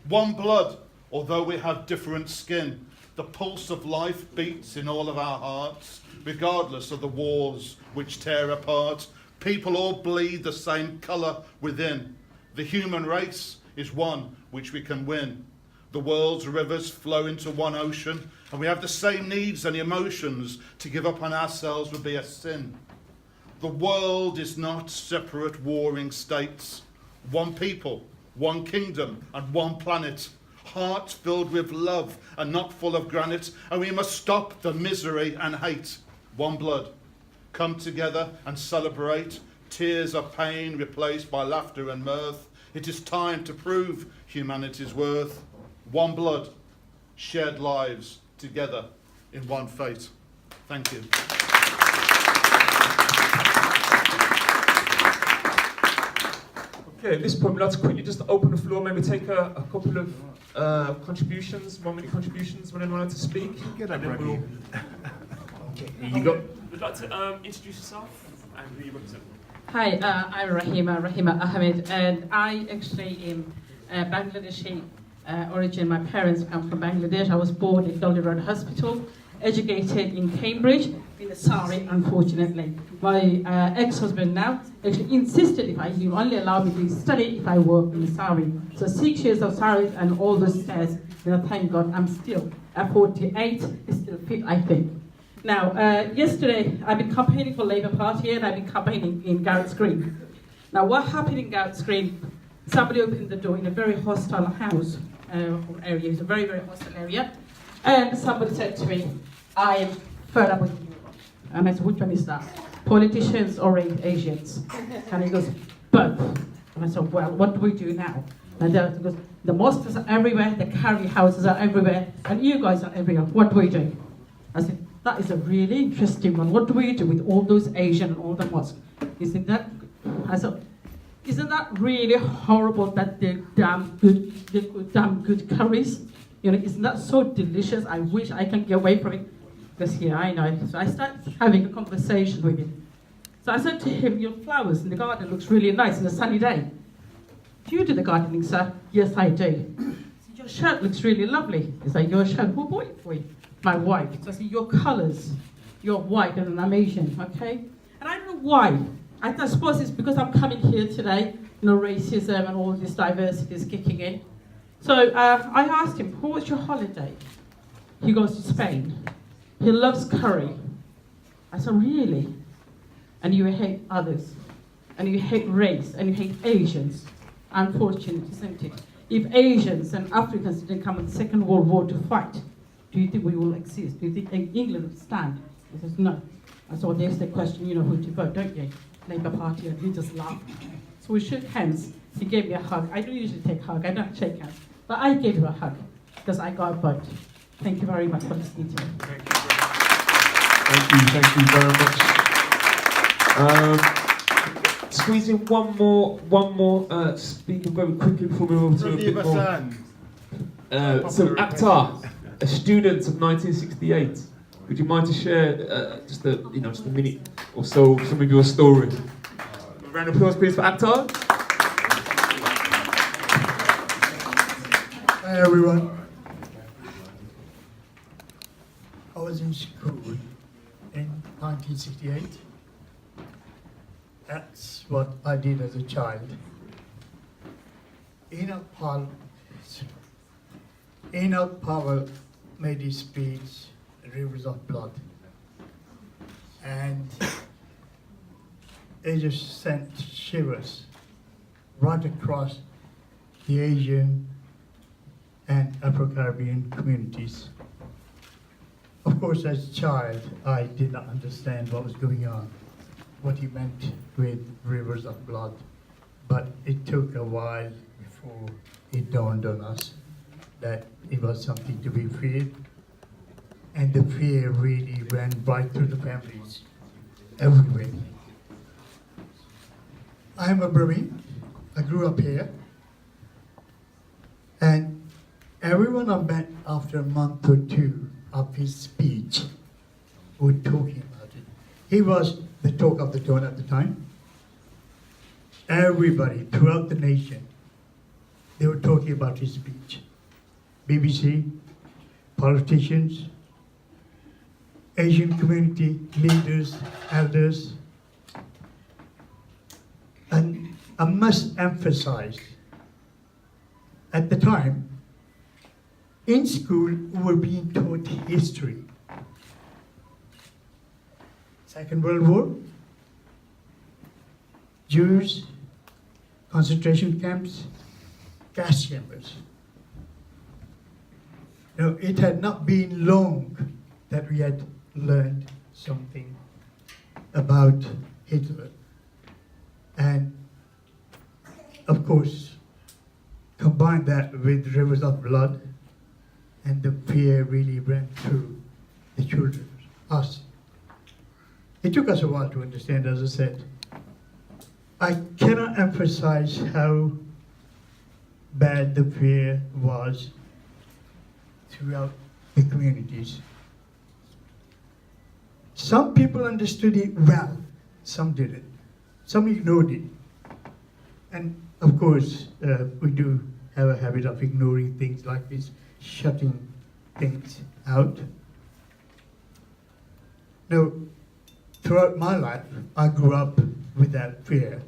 One blood, although we have different skin. The pulse of life beats in all of our hearts, regardless of the wars which tear apart. People all bleed the same colour within. The human race is one which we can win. The world's rivers flow into one ocean, and we have the same needs and emotions. To give up on ourselves would be a sin. The world is not separate warring states. One people, one kingdom, and one planet. Hearts filled with love and not full of granite, and we must stop the misery and hate. One blood. Come together and celebrate. Tears of pain replaced by laughter and mirth. It is time to prove humanity's worth. One blood, shared lives together in one fate. Thank you. Okay, at this point, we'd like to quickly just open the floor, maybe take a couple of contributions, 1-minute contributions, when anyone wants to speak. Get up, and then you got. Would like to introduce yourself and who you represent? Hi, I'm Rahima Ahmed, and I actually am Bangladeshi origin. My parents come from Bangladesh. I was born in Dolly Road Hospital, educated in Cambridge, in the Surrey, unfortunately. My ex-husband now actually insisted he only allowed me to study if I work in the Surrey. So 6 years of Surrey and all those tests, thank God I'm still at 48, still fit, I think. Now, yesterday I've been campaigning for Labour Party and I've been campaigning in Garrett's Green. Now, what happened in Garrett's Green? Somebody opened the door in a very hostile house area. It's a very, very hostile area. And somebody said to me, I am fed up with you. And I said, which one is that? Politicians or Asians? And he goes, both. And I said, well, what do we do now? And he goes, the mosques are everywhere, the carry houses are everywhere, and you guys are everywhere. What do we do? I said, that is a really interesting one. What do we do with all those Asian and all the mosques? Isn't that? I said, isn't that really horrible that they're damn good curries? You know, isn't that so delicious? I wish I can get away from it. Because here, I know. So I started having a conversation with him. So I said to him, your flowers in the garden looks really nice on a sunny day. Do you do the gardening, sir? Yes, I do. So your shirt looks really lovely. He said, your shirt, who bought it for you? My wife. So I said, your colours, you're white and I'm Asian, okay? And I don't know why. I suppose it's because I'm coming here today, racism and all this diversity is kicking in. So I asked him, what was your holiday? He goes to Spain. He loves curry. I said, really? And you hate others, and you hate race, and you hate Asians. Unfortunate, isn't it? If Asians and Africans didn't come in the Second World War to fight, do you think we will exist? Do you think England would stand? He says, no. I said, well, there's the question, you know who to vote, don't you? Labour Party, and he just laughed. So we shook hands. He gave me a hug. I don't usually take hugs, I don't shake hands. But I gave him a hug, because I got a vote. Thank you very much for listening to me. Thank you very much. Squeeze in one more speaker very quickly before we move to a bit more. So Akhtar, a student of 1968. Would you mind to share just a minute or so some of your story? A round of applause, please, for Akhtar. Hi everyone. I was in school in 1968 That's what I did as a child. Enoch Powell made his speech, Rivers of Blood. And it just sent shivers right across the Asian and Afro-Caribbean communities. Of course, as a child, I did not understand what was going on, what he meant with Rivers of Blood. But it took a while before it dawned on us that it was something to be feared. And the fear really ran right through the families, everywhere. I'm a Burmese. I grew up here. And everyone I met after a month or two of his speech were talking about it. He was the talk of the town at the time. Everybody throughout the nation, they were talking about his speech. BBC, politicians, Asian community leaders, elders. And I must emphasize, at the time, in school, we were being taught history. Second World War, Jews, concentration camps, gas chambers. Now, it had not been long that we had learned something about Hitler. And of course, combine that with Rivers of Blood, and the fear really ran through the children, us. It took us a while to understand, as I said. I cannot emphasize how bad the fear was throughout the communities. Some people understood it well, some didn't. Some ignored it. And of course, we do have a habit of ignoring things like this, shutting things out. Now, throughout my life, I grew up with that fear.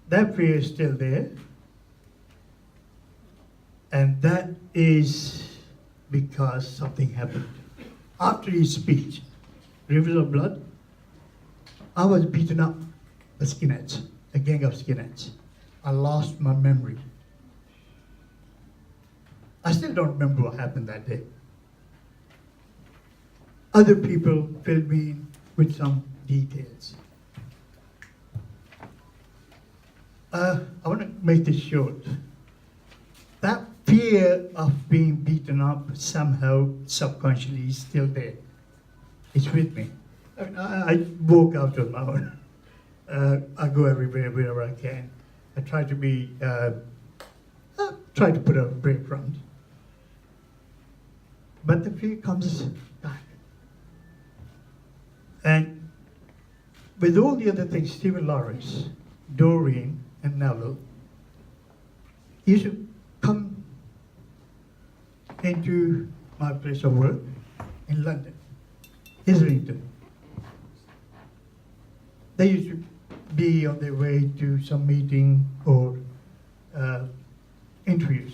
That fear is still there. And that is because something happened. After his speech, Rivers of Blood, I was beaten up by skinheads, a gang of skinheads. I lost my memory. I still don't remember what happened that day. Other people filled me in with some details. I want to make this short. That fear of being beaten up somehow subconsciously is still there. It's with me. I mean, I walk out on my own. I go everywhere, wherever I can. I try to be, try to put a brave front. But the fear comes back. And with all the other things, Stephen Lawrence, Doreen, and Neville, used to come into my place of work in London, Islington. They used to be on their way to some meeting or interviews.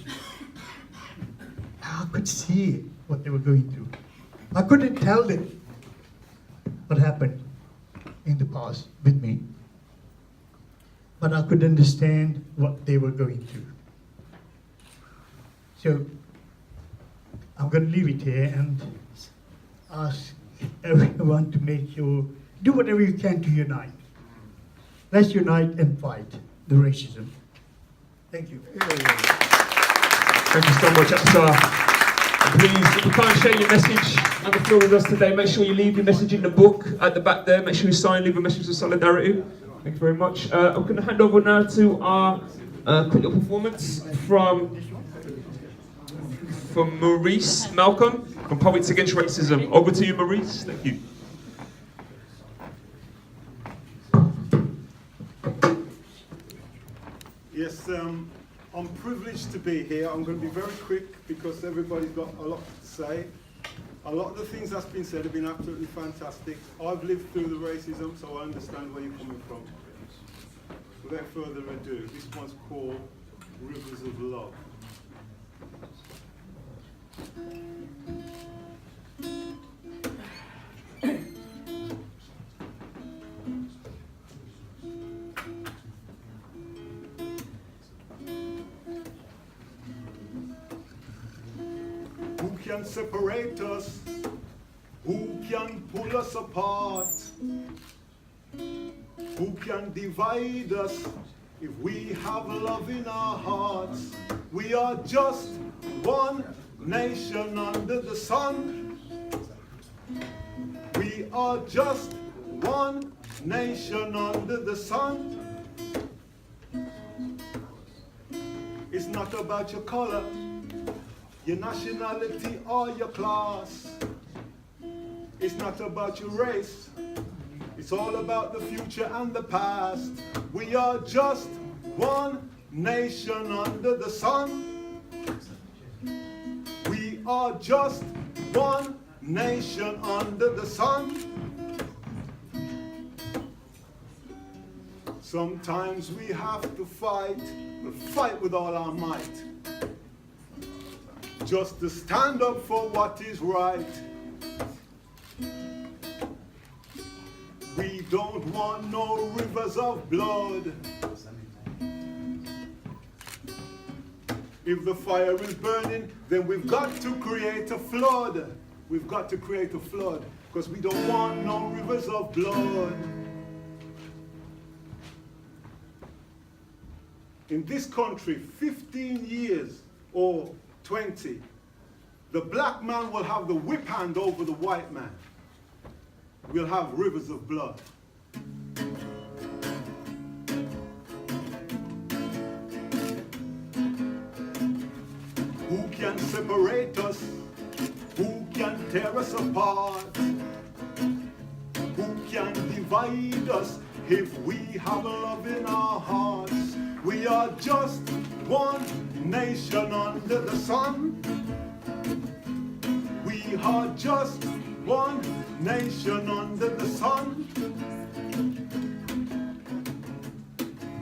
I could see what they were going through. I couldn't tell them what happened in the past with me, but I could understand what they were going through. So I'm going to leave it here and ask everyone to make sure, do whatever you can to unite. Let's unite and fight the racism. Thank you. Thank you so much, Aksar. Please, if you can't share your message on the floor with us today, make sure you leave your message in the book at the back there. Make sure you sign, leave a message of solidarity. Thank you very much. I'm going to hand over now to our quick little performance from Maurice Malcolm from Poets Against Racism. Over to you, Maurice. Thank you. Yes, I'm privileged to be here. I'm going to be very quick because everybody's got a lot to say. A lot of the things that's been said have been absolutely fantastic. I've lived through the racism, so I understand where you're coming from. Without further ado, this one's called Rivers of Love. Who can separate us? Who can pull us apart? Who can divide us if we have love in our hearts? We are just one nation under the sun. We are just one nation under the sun. It's not about your color, your nationality or your class. It's not about your race. It's all about the future and the past. We are just one nation under the sun. We are just one nation under the sun. Sometimes we have to fight with all our might, just to stand up for what is right. We don't want no rivers of blood. If the fire is burning, then we've got to create a flood. We've got to create a flood, because we don't want no rivers of blood. In this country, 15 years or 20, the black man will have the whip hand over the white man. We'll have rivers of blood. Who can separate us? Who can tear us apart? Who can divide us if we have love in our hearts? We are just one nation under the sun. We are just one nation under the sun.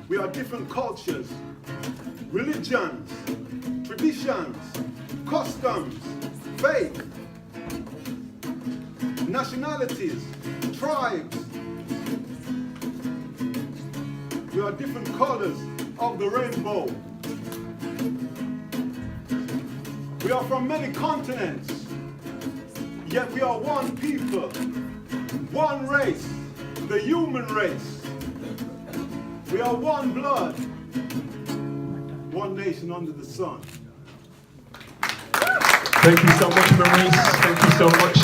We are different cultures, religions, traditions, customs, faith, nationalities, tribes. We are different colors of the rainbow. We are from many continents, yet we are one people, one race, the human race. We are one blood, one nation under the sun. Thank you so much, Maurice. Thank you so much.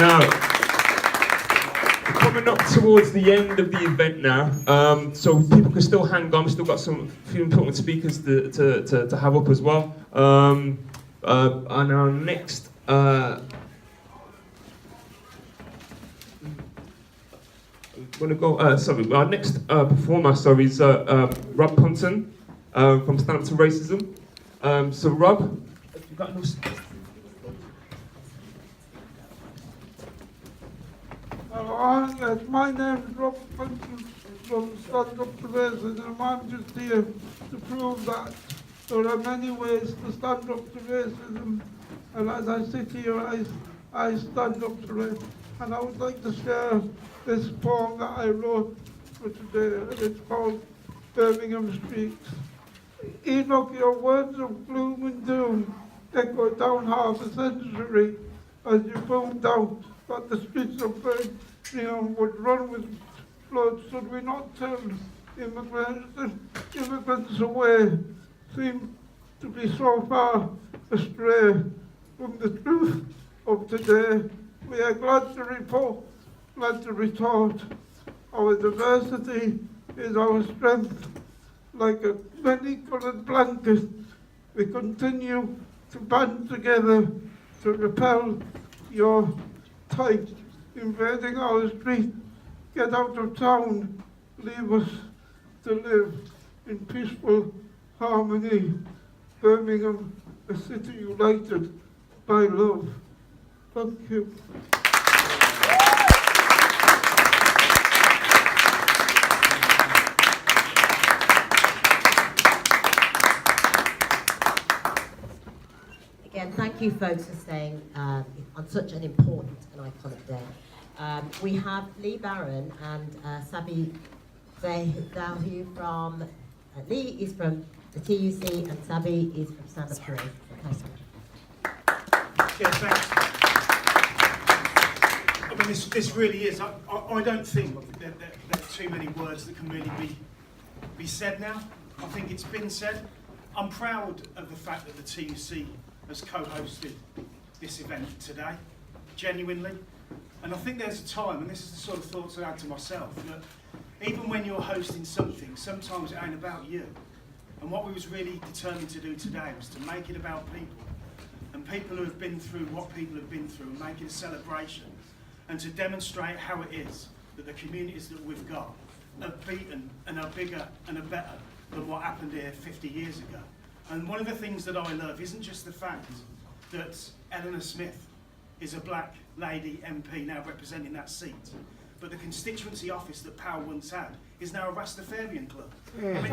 Now, coming up towards the end of the event now, so people can still hang on. We've still got some few important speakers to have up as well. And our next our next performer is Rob Punton from Stand Up to Racism. So Rob, have you got no... Hello, yes, my name is Rob Punton from Stand Up to Racism. I'm just here to prove that there are many ways to stand up to racism, and as I sit here, I stand up to it. And I would like to share this poem that I wrote for today, and it's called Birmingham Streets. Enoch, your words of gloom and doom echo down half a century as you boomed out that the streets of Birmingham would run with floods. Should we not turn immigrants away? Seem to be so far astray from the truth of today. We are glad to report, glad to retort. Our diversity is our strength. Like a many-colored blanket, we continue to band together to repel your tide invading our street. Get out of town, leave us to live in peaceful harmony. Birmingham, a city united by love. Thank you. Again, thank you folks for staying on such an important and iconic day. We have Lee Barron and Sabi Dahu from, Lee is from the TUC and Sabi is from Stand Up to Racism. Yeah, thanks. I mean, this really is, I don't think there are too many words that can really be said now. I think it's been said. I'm proud of the fact that the TUC has co-hosted this event today, genuinely. And I think there's a time, and this is the sort of thoughts I had to myself, that even when you're hosting something, sometimes it ain't about you. And what we was really determined to do today was to make it about people, and people who have been through what people have been through, and make it a celebration, and to demonstrate how it is that the communities that we've got are beaten and are bigger and are better than what happened here 50 years ago. And one of the things that I love isn't just the fact that Eleanor Smith is a black lady MP now representing that seat, but the constituency office that Powell once had is now a Rastafarian club. I mean,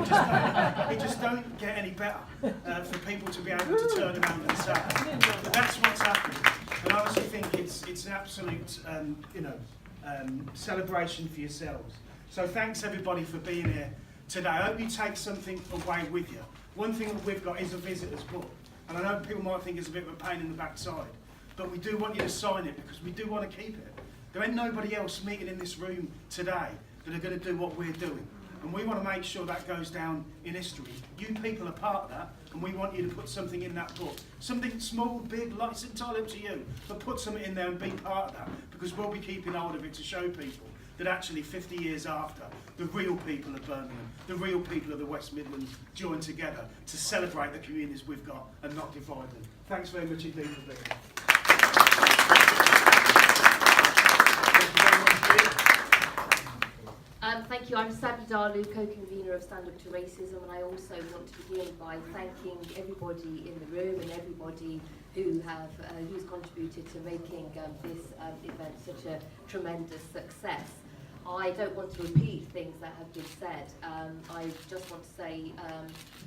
it just don't get any better for people to be able to turn around and say that. That's what's happening. And I honestly think it's an absolute celebration for yourselves. So thanks everybody for being here today. I hope you take something away with you. One thing that we've got is a visitor's book. And I know people might think it's a bit of a pain in the backside, but we do want you to sign it because we do want to keep it. There ain't nobody else meeting in this room today that are going to do what we're doing. And we want to make sure that goes down in history. You people are part of that, and we want you to put something in that book. Something small, big, like it's entirely up to you, but put something in there and be part of that, because we'll be keeping hold of it to show people that actually 50 years after, the real people of Birmingham, the real people of the West Midlands joined together to celebrate the communities we've got and not divide them. Thanks very much indeed for being here. Thank you. I'm Sabi Dalu, co-convener of Stand Up to Racism, and I also want to begin by thanking everybody in the room and everybody who's contributed to making this event such a tremendous success. I don't want to repeat things that have been said. I just want to say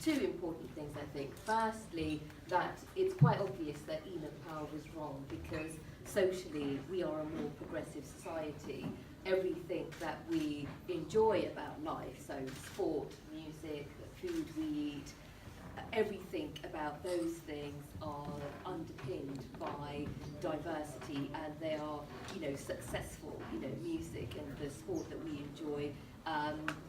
two important things, I think. Firstly, that it's quite obvious that Enoch Powell was wrong, because socially we are a more progressive society. Everything that we enjoy about life, so sport, music, the food we eat, everything about those things are underpinned by diversity, and they are, successful, music and the sport that we enjoy,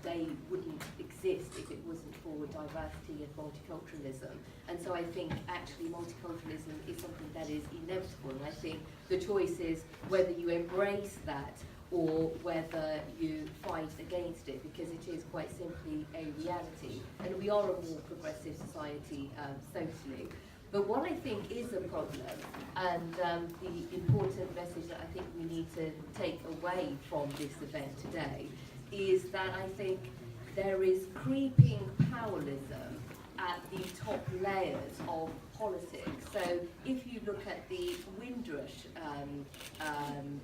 they wouldn't exist if it wasn't for diversity and multiculturalism. And so I think actually multiculturalism is something that is inevitable, and I think the choice is whether you embrace that or whether you fight against it, because it is quite simply a reality. And we are a more progressive society socially. But what I think is a problem, and the important message that I think we need to take away from this event today, is that I think there is creeping powerlism at the top layers of politics. So if you look at the Windrush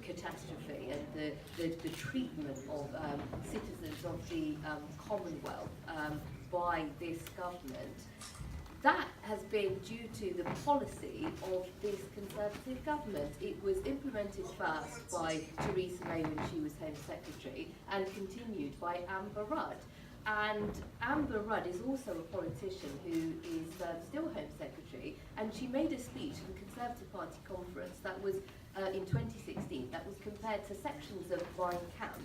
catastrophe and the treatment of citizens of the Commonwealth by this government, that has been due to the policy of this Conservative government. It was implemented first by Theresa May when she was Home Secretary, and continued by Amber Rudd. And Amber Rudd is also a politician who is still Home Secretary, and she made a speech at the Conservative Party conference that was in 2016 that was compared to sections of Mein Kampf,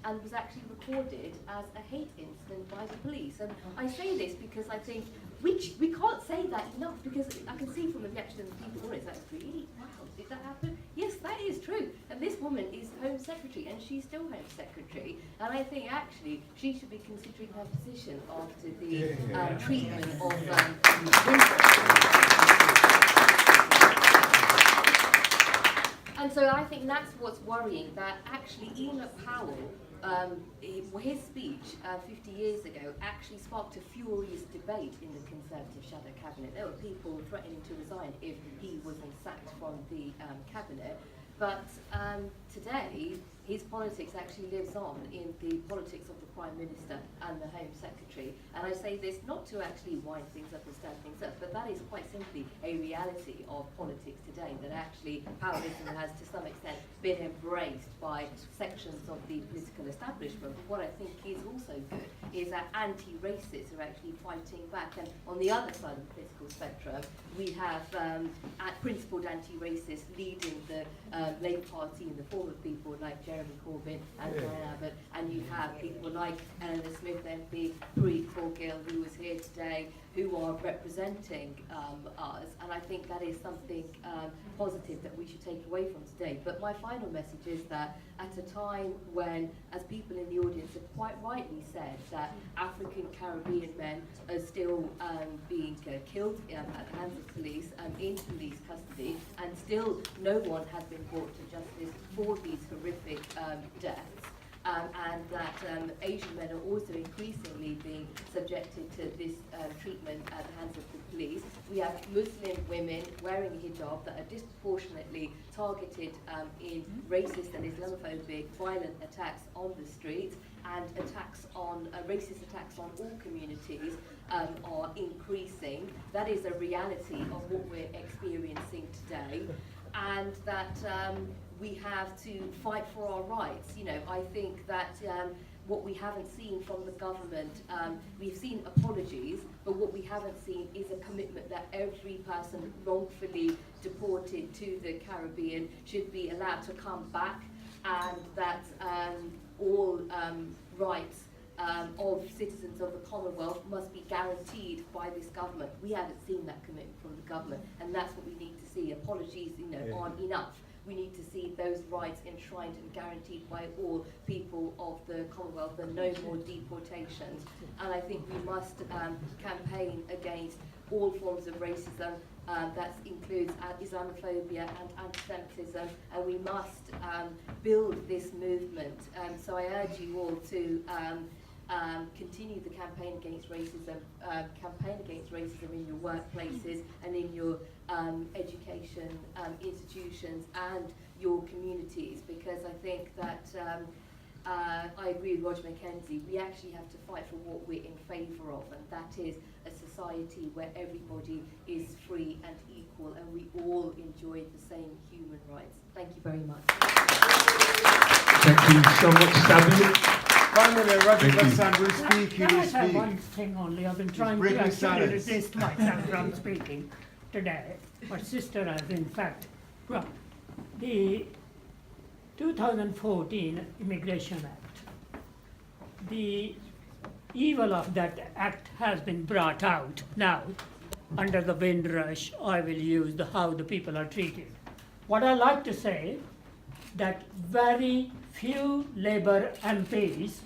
and was actually recorded as a hate incident by the police. And I say this because I think we can't say that enough, because I can see from the reaction of the people, that's really, wow, did that happen? Yes, that is true. And this woman is Home Secretary, and she's still Home Secretary. And I think actually she should be considering her position after the treatment of And so I think that's what's worrying, that actually Enoch Powell his speech 50 years ago actually sparked a furious debate in the Conservative shadow cabinet. There were people threatening to resign if he wasn't sacked from the cabinet. But today, his politics actually lives on in the politics of the Prime Minister and the Home Secretary. And I say this not to actually wind things up and stir things up, but that is quite simply a reality of politics today, that actually Powellism has to some extent been embraced by sections of the political establishment. What I think is also good is that anti-racists are actually fighting back. And on the other side of the political spectrum, we have principled anti-racists leading the Labour Party in the form of people like Jeremy Corbyn and Diane Abbott, and you have people like Eleanor Smith MP, Preet Forgill, who was here today, who are representing us, and I think that is something positive that we should take away from today. But my final message is that at a time when, as people in the audience have quite rightly said, that African Caribbean men are still being killed at the hands of police in police custody, and still no one has been brought to justice for these horrific deaths, and that Asian men are also increasingly being subjected to this treatment at the hands of the police. We have Muslim women wearing hijab that are disproportionately targeted in racist and Islamophobic violent attacks on the streets, and attacks on racist attacks on all communities are increasing. That is a reality of what we're experiencing today, and that we have to fight for our rights. You know, I think that what we haven't seen from the government, we've seen apologies, but what we haven't seen is a commitment that every person wrongfully deported to the Caribbean should be allowed to come back, and that all rights of citizens of the Commonwealth must be guaranteed by this government. We haven't seen that commitment from the government, and that's what we need to see. Apologies, aren't enough. We need to see those rights enshrined and guaranteed by all people of the Commonwealth, and no more deportations. And I think we must campaign against all forms of racism. That includes Islamophobia and anti-Semitism, and we must build this movement. So I urge you all to continue the campaign against racism, in your workplaces and in your education institutions and your communities, because I think that I agree with Roger Mackenzie. We actually have to fight for what we're in favour of, and that is a society where everybody is free and equal, and we all enjoy the same human rights. Thank you very much. Thank you so much, Samuel. Finally, Roger Thank you. Glassan will speak. He Can will I say speak. one thing only? I've been trying Break to the actually silence. resist myself from speaking today. My sister has, in fact, brought the 2014 Immigration Act. The evil of that act has been brought out now. Under the Windrush, I will use how the people are treated. What I like to say, that very few Labour MPs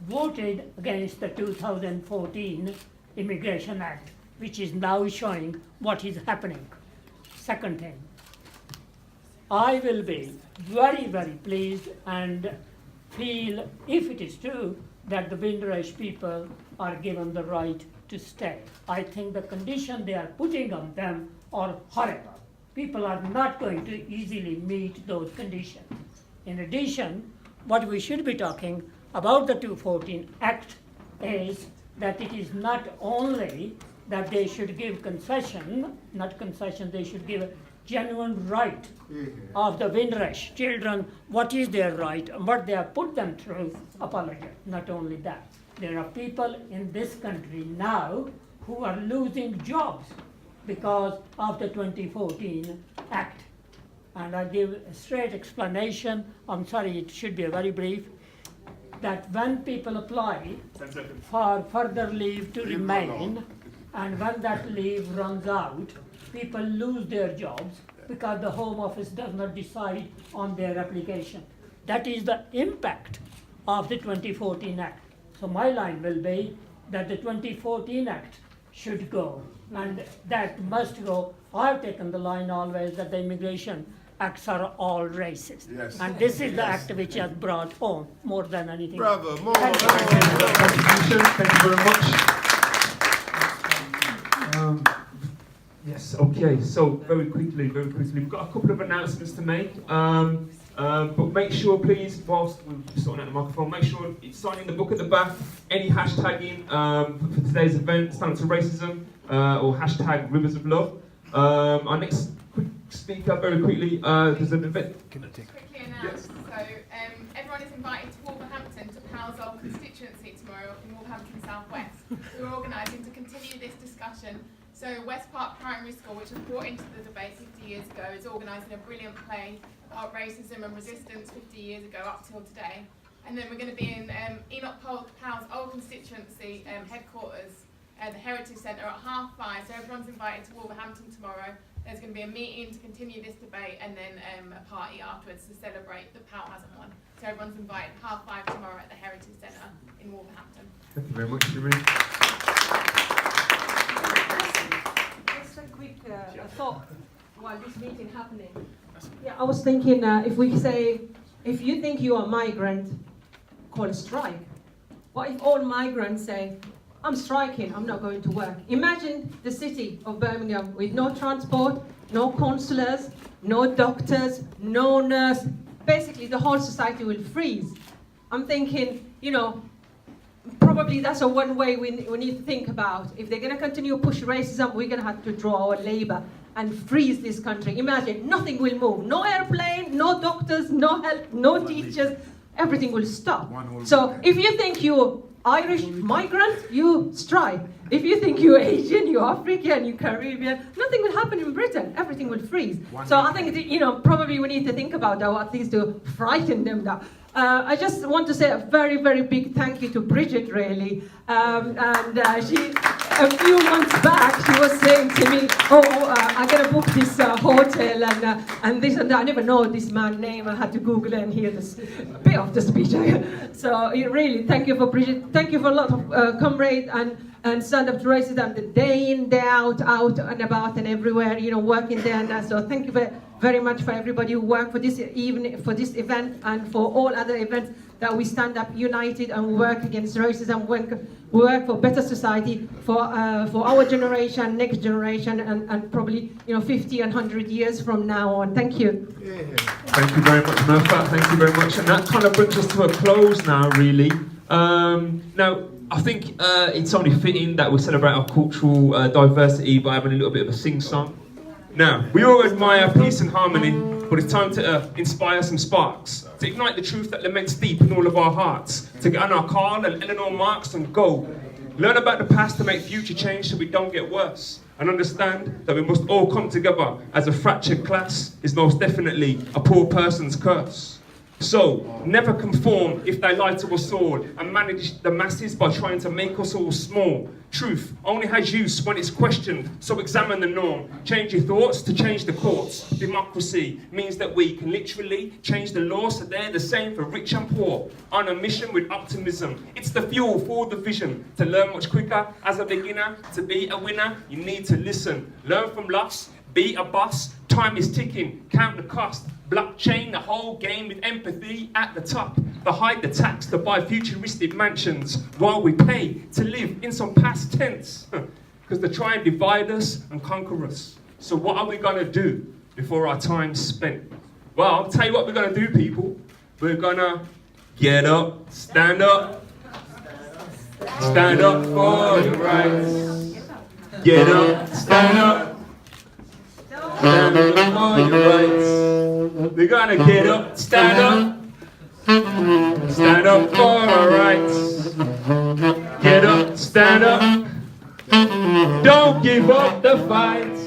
voted against the 2014 Immigration Act, which is now showing what is happening. Second thing, I will be very, very pleased and feel, if it is true, that the Windrush people are given the right to stay. I think the condition they are putting on them are horrible. People are not going to easily meet those conditions. In addition, what we should be talking about the 2014 Act is that it is not only that they should give concession, they should give a genuine right of the Windrush children, what is their right and what they have put them through, apologize. Not only that, there are people in this country now who are losing jobs because of the 2014 Act. And I give a straight explanation, I'm sorry, it should be very brief, that when people apply for further leave to remain, and when that leave runs out, people lose their jobs because the Home Office does not decide on their application. That is the impact of the 2014 Act. So my line will be that the 2014 Act should go, and that must go. I've taken the line always that the immigration acts are all racist. Yes. And this is the act which has brought home more than anything. Bravo, more. Thank you. Thank you for that contribution. Thank you very much. Yes, okay, so very quickly, we've got a couple of announcements to make. But make sure, please, whilst we're sorting out the microphone, make sure it's signing the book at the back, any hashtagging for today's event, Stand Up to Racism, or hashtag Rivers of Love. Our next quick speaker, very quickly, there's an event. Quickly announced. So everyone is invited to Wolverhampton to Powell's old constituency tomorrow in Wolverhampton South West. We're organising to continue this discussion. So West Park Primary School, which was brought into the debate 50 years ago, is organising a brilliant play about racism and resistance 50 years ago up till today. And then we're going to be in Enoch Powell's old constituency headquarters, the Heritage Centre at 5:30. So everyone's invited to Wolverhampton tomorrow. There's going to be a meeting to continue this debate and then a party afterwards to celebrate that Powell hasn't won. So everyone's invited 5:30 tomorrow at the Heritage Centre in Wolverhampton. Thank you very much, Shireen. Just a quick thought while this meeting happening. Yeah, I was thinking if we say, if you think you are a migrant, call a strike. What if all migrants say, I'm striking, I'm not going to work? Imagine the city of Birmingham with no transport, no counsellors, no doctors, no nurse. Basically, the whole society will freeze. I'm thinking, you know, probably that's one way we need to think about. If they're going to continue to push racism, we're going to have to draw our labour and freeze this country. Imagine, nothing will move. No airplane, no doctors, no health, no teachers. Everything will stop. So if you think you're Irish migrant, you strike. If you think you're Asian, you're African, you're Caribbean, nothing will happen in Britain. Everything will freeze. So I think, you know, probably we need to think about that, or at least to frighten them down. I just want to say a very, very big thank you to Bridget, really. She, a few months back, she was saying to me, I gotta book this hotel and this and that. I never know this man's name. I had to Google it and hear this bit of the speech. So really, thank you for Bridget. Thank you for a lot of comrade and Stand Up to Racism, the day in, day out and about and everywhere, you know, working there and that. So thank you very much for everybody who worked for this evening, for this event, and for all other events that we stand up united and work against racism, work for better society for our generation, next generation, and probably, you know, 50 and 100 years from now on. Thank you. Yeah. Thank you very much, Murphy. Thank you very much. And that kind of brings us to a close now, really. Now, I think it's only fitting that we celebrate our cultural diversity by having a little bit of a sing-song. Now, we all admire peace and harmony, but it's time to inspire some sparks, to ignite the truth that laments deep in all of our hearts, to get on our Karl and Eleanor Marx and go. Learn about the past to make future change so we don't get worse, and understand that we must all come together as a fractured class is most definitely a poor person's curse. So, never conform if they lie to us all and manage the masses by trying to make us all small. Truth only has use when it's questioned, so examine the norm. Change your thoughts to change the courts. Democracy means that we can literally change the law so they're the same for rich and poor. On a mission with optimism. It's the fuel for the vision. To learn much quicker as a beginner, to be a winner, you need to listen. Learn from loss, be a boss. Time is ticking, count the cost. Blockchain the whole game with empathy at the top. To hide the tax to buy futuristic mansions while we pay to live in some past tense. Because they try and divide us and conquer us. So what are we going to do before our time's spent? Well, I'll tell you what we're going to do, people. We're going to get up, stand up. Stand up for your rights. Get up, stand up. Stand up for your rights. We're gonna get up, stand up. Stand up for our rights. Get up, stand up. Don't give up the fight.